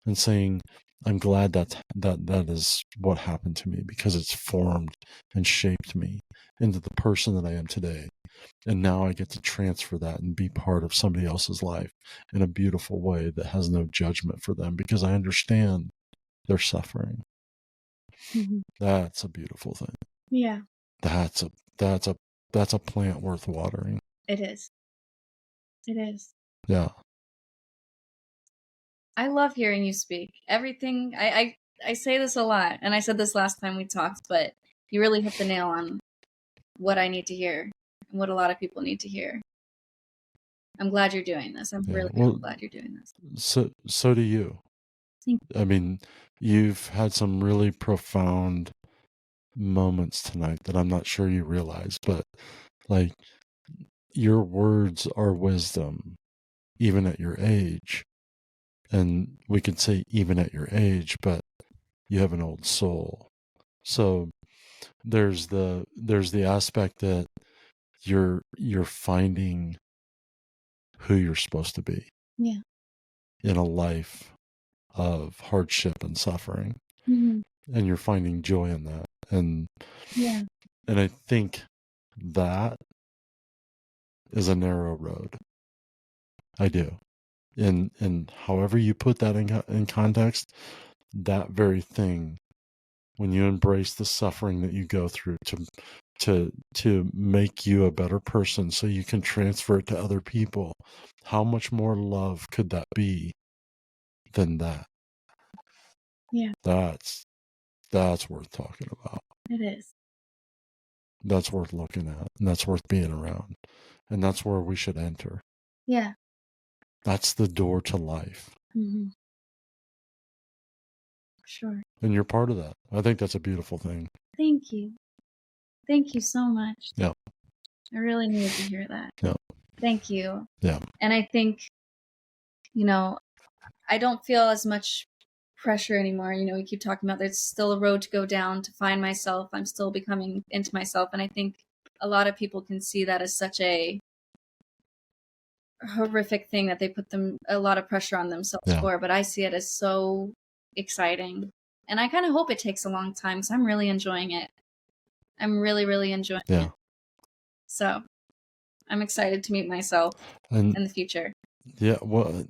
and saying, I'm glad that is what happened to me, because it's formed and shaped me into the person that I am today. And now I get to transfer that and be part of somebody else's life in a beautiful way that has no judgment for them, because I understand their suffering. That's a beautiful thing. Yeah. That's a plant worth watering. It is. It is. Yeah. I love hearing you speak. Everything, I say this a lot, and I said this last time we talked, but you really hit the nail on what I need to hear and what a lot of people need to hear. I'm glad you're doing this. I'm really glad you're doing this. So do you. I mean, you've had some really profound moments tonight that I'm not sure you realize, but like, your words are wisdom, even at your age. And we could say even at your age, but you have an old soul. So there's the aspect that you're finding who you're supposed to be. Yeah. In a life of hardship and suffering. And you're finding joy in that. And I think that is a narrow road. I do. And however you put that in context, that very thing, when you embrace the suffering that you go through to to make you a better person so you can transfer it to other people. How much more love could that be than that? Yeah. That's worth talking about. It is. That's worth looking at, and that's worth being around. And that's where we should enter. Yeah. That's the door to life. Mm-hmm. Sure. And you're part of that. I think that's a beautiful thing. Thank you. Thank you so much. Yeah. I really needed to hear that. Yeah. Thank you. Yeah. And I think, I don't feel as much pressure anymore. We keep talking about there's still a road to go down to find myself. I'm still becoming into myself. And I think a lot of people can see that as such a horrific thing that they put a lot of pressure on themselves for. But I see it as so exciting. And I kind of hope it takes a long time because I'm really enjoying it. I'm really, really enjoying it. So I'm excited to meet myself in the future. Yeah, well,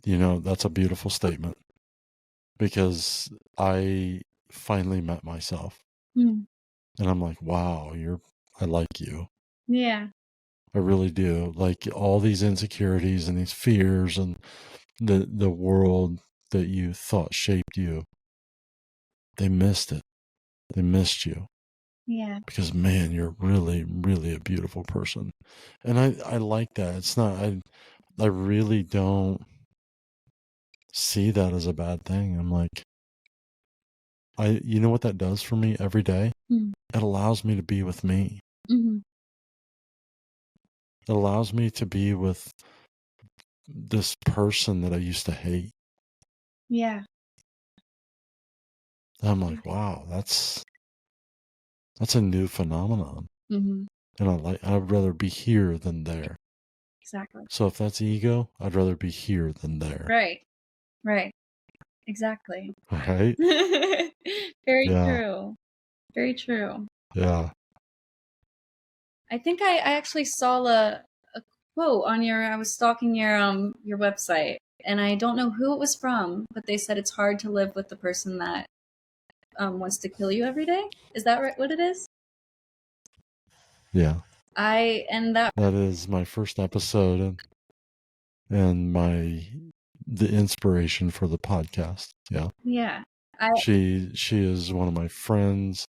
that's a beautiful statement because I finally met myself. And I'm like, wow, I like you. Yeah. I really do. Like all these insecurities and these fears and the world that you thought shaped you, they missed it. They missed you. Yeah. Because man, you're really, really a beautiful person. And I like that. It's not, I really don't see that as a bad thing. I'm like, you know what that does for me every day? It allows me to be with me. Mm-hmm. It allows me to be with this person that I used to hate. Yeah. I'm like, wow, that's a new phenomenon. Mm-hmm. And I'd rather be here than there. Exactly. So if that's ego, I'd rather be here than there. Right. Exactly. Right? Very true. Very true. Yeah. I think I actually saw a quote on I was stalking your website, and I don't know who it was from, but they said it's hard to live with the person that wants to kill you every day. Is that right? What it is? Yeah. That is my first episode and the inspiration for the podcast. Yeah. Yeah. She is one of my friends.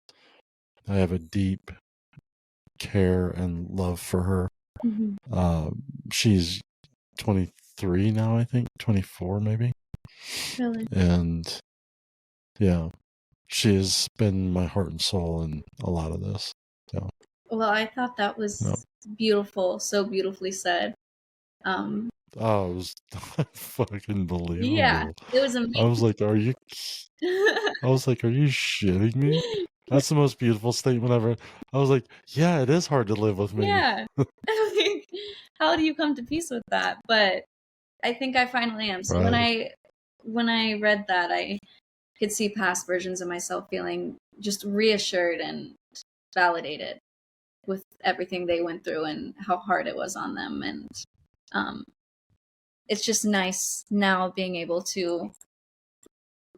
I have a deep care and love for her. Mm-hmm. She's 23 now, I think, 24 maybe. Really? And yeah, she has been my heart and soul in a lot of this. So. Well, I thought that was beautiful, so beautifully said. It was fucking believable. Yeah, it was amazing. I was like, are you shitting me? That's the most beautiful statement ever. I was like, yeah, it is hard to live with me. Yeah. How do you come to peace with that? But I think I finally am. So when I read that, I could see past versions of myself feeling just reassured and validated with everything they went through and how hard it was on them. And it's just nice now being able to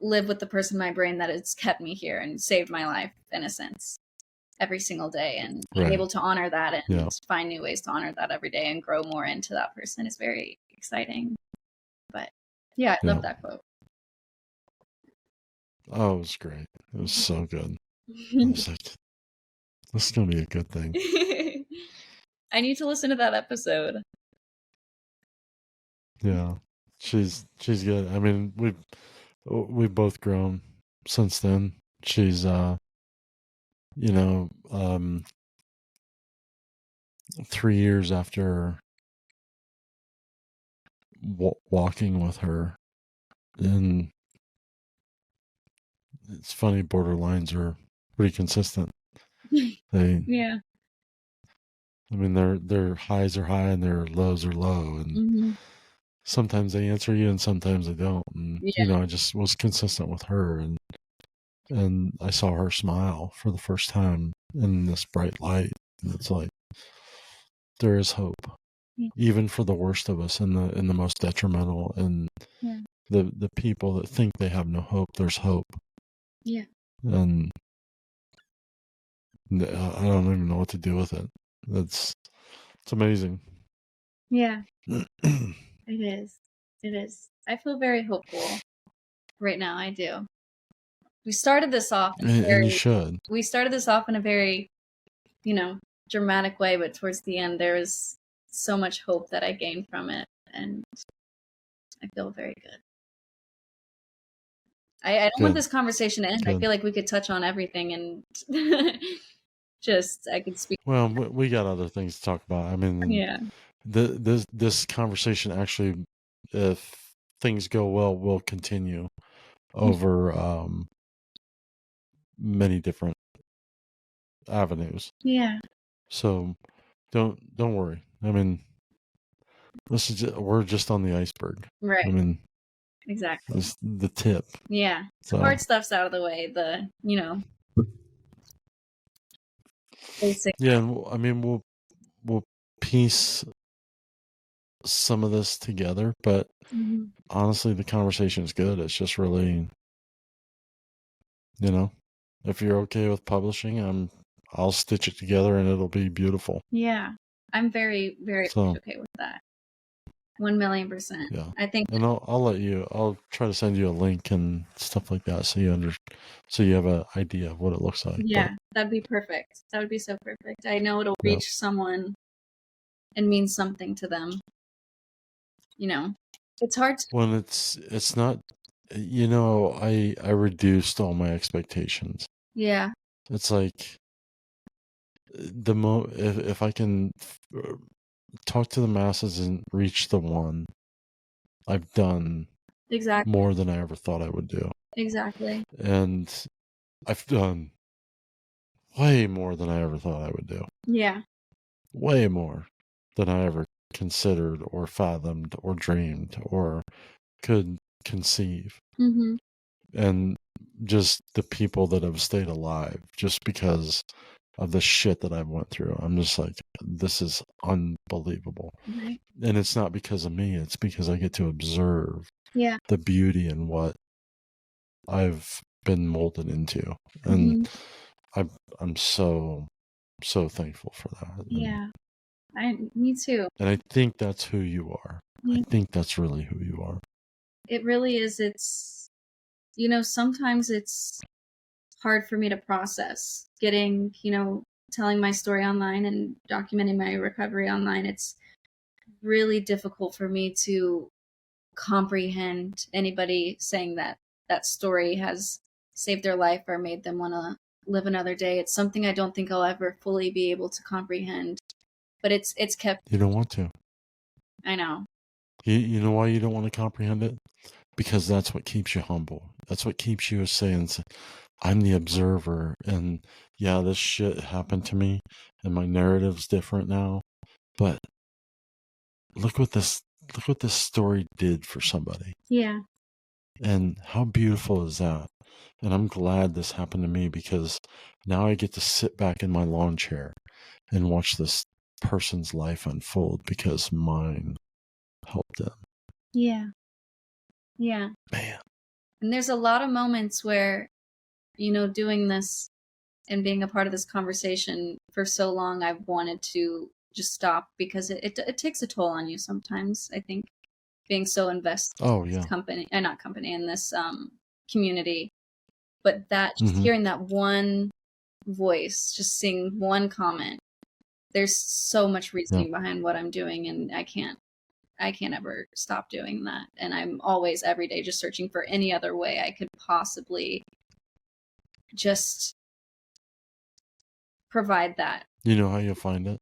live with the person in my brain that has kept me here and saved my life, in a sense, every single day. And being able to honor that and find new ways to honor that every day and grow more into that person is very exciting. But yeah, I love that quote. Oh, it was great. It was so good. I was like, this is going to be a good thing. I need to listen to that episode. Yeah, she's good. I mean, we've both grown since then. She's 3 years after walking with her, and it's funny, borderlines are pretty consistent. Yeah. I mean, their highs are high and their lows are low, and sometimes they answer you and sometimes they don't. And I just was consistent with her, and I saw her smile for the first time in this bright light. And it's like there is hope, even for the worst of us, and the most detrimental, and the people that think they have no hope. There's hope. Yeah. And I don't even know what to do with it. It's amazing. Yeah, it is. It is. I feel very hopeful right now. I do. We started this off and you should. We started this off in a very, dramatic way, but towards the end there was so much hope that I gained from it, and I feel very good. I don't want this conversation to end. Good. I feel like we could touch on everything and I could speak. Well, we got other things to talk about. I mean, yeah. This conversation actually, if things go well, will continue over many different avenues. Yeah. So don't worry. I mean, we're just on the iceberg. Right. I mean, exactly. It's the tip. Yeah. So the hard stuff's out of the way. Basic. Yeah, I mean, we'll piece some of this together, but honestly, the conversation is good. It's just really, if you're okay with publishing, I'll stitch it together and it'll be beautiful. Yeah, I'm very, very okay with that. 1,000,000%. Yeah, I think, and I'll try to send you a link and stuff like that, so you have an idea of what it looks like. Yeah, that'd be perfect. That would be so perfect. I know it'll reach someone and mean something to them. It's hard to... When it's not, I reduced all my expectations. Yeah. It's like if I can talk to the masses and reach the one, I've done exactly more than I ever thought I would do. Exactly. And I've done way more than I ever thought I would do. Yeah. Way more than I ever considered or fathomed or dreamed or could conceive. Mm-hmm. And just the people that have stayed alive just because of the shit that I went through. I'm just like, this is unbelievable. Right. And it's not because of me. It's because I get to observe the beauty in what I've been molded into. And I'm so thankful for that. Yeah. Me too. And I think that's who you are. I think that's really who you are. It really is. It's, sometimes it's hard for me to process getting, telling my story online and documenting my recovery online. It's really difficult for me to comprehend anybody saying that story has saved their life or made them want to live another day. It's something I don't think I'll ever fully be able to comprehend, but it's kept... You don't want to. I know. You know why you don't want to comprehend it? Because that's what keeps you humble. That's what keeps you saying, I'm the observer, and yeah, this shit happened to me, and my narrative's different now, but look what this story did for somebody. Yeah. And how beautiful is that? And I'm glad this happened to me, because now I get to sit back in my lawn chair and watch this person's life unfold because mine helped them. Yeah. Yeah. Man. And there's a lot of moments where, doing this and being a part of this conversation for so long, I've wanted to just stop, because it takes a toll on you sometimes, I think, being so invested in this in this community. But that, just hearing that one voice, just seeing one comment, there's so much reasoning behind what I'm doing, and I can't ever stop doing that. And I'm always, every day, just searching for any other way I could possibly just provide that. You know how you'll find it?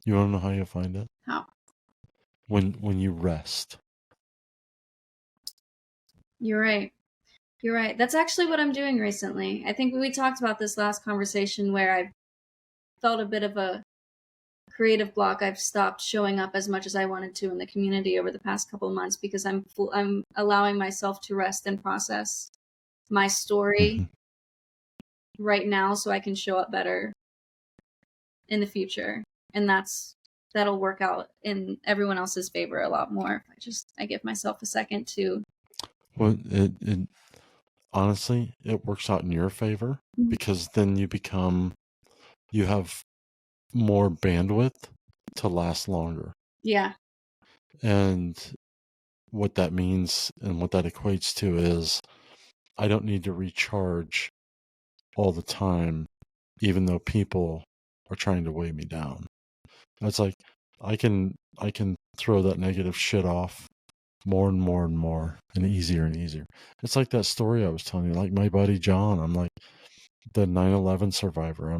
You want to know how you'll find it? How? When you rest. You're right. You're right. That's actually what I'm doing recently. I think we talked about this last conversation, where I felt a bit of a creative block. I've stopped showing up as much as I wanted to in the community over the past couple of months, because I'm allowing myself to rest and process my story right now, so I can show up better in the future. And that'll work out in everyone else's favor a lot more if I give myself a second to... Well, it honestly, it works out in your favor, because then you become you have more bandwidth to last longer. Yeah. And what that means and what that equates to is I don't need to recharge all the time, even though people are trying to weigh me down. It's like I can throw that negative shit off more and more and more and easier and easier. It's like that story I was telling you, like my buddy John. I'm like the 9/11 survivor.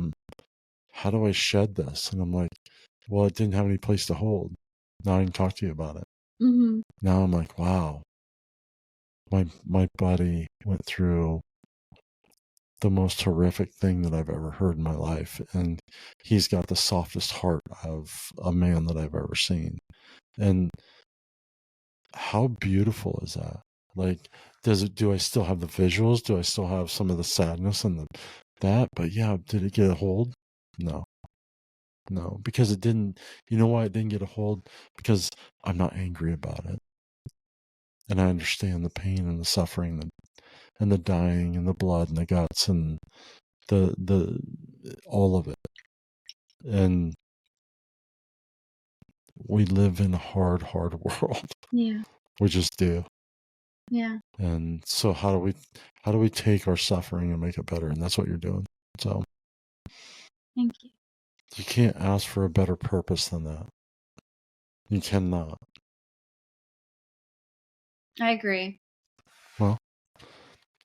How do I shed this? And I'm like, well, it didn't have any place to hold. Now I can talk to you about it. Mm-hmm. Now I'm like, wow, my buddy went through the most horrific thing that I've ever heard in my life. And he's got the softest heart of a man that I've ever seen. And how beautiful is that? Like, do I still have the visuals? Do I still have some of the sadness and that? But yeah, did it get a hold? No, because it didn't. You know why it didn't get a hold? Because I'm not angry about it. And I understand the pain and the suffering and the dying and the blood and the guts and the all of it. And we live in a hard world. Yeah. We just do. Yeah. And so how do we take our suffering and make it better? And that's what you're doing. So thank you. You can't ask for a better purpose than that. You cannot. I agree. Well,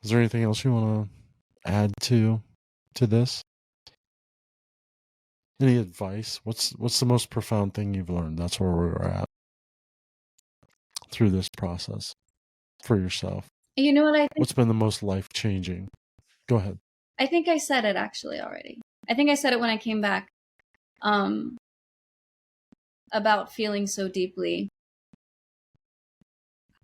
is there anything else you want to add to this? Any advice? What's the most profound thing you've learned? That's where we're at through this process for yourself. You know what I think? What's been the most life-changing? Go ahead. I think I said it actually already. I think I said it when I came back about feeling so deeply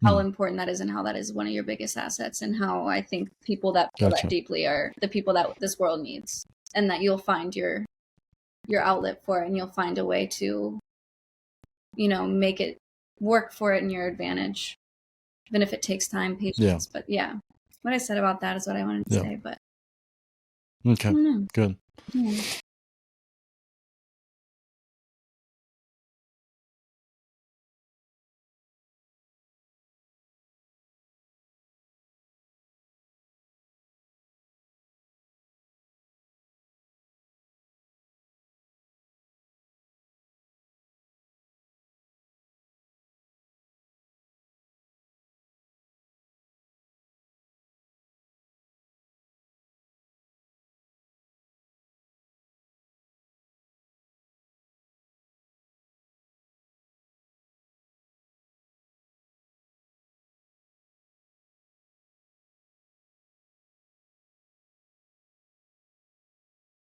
how important that is and how that is one of your biggest assets, and how I think people that feel that deeply are the people that this world needs, and that you'll find your outlet for it, and you'll find a way to, make it work for it in your advantage, even if it takes time, patience. Yeah. But yeah, what I said about that is what I wanted to say. But okay, good. Yeah.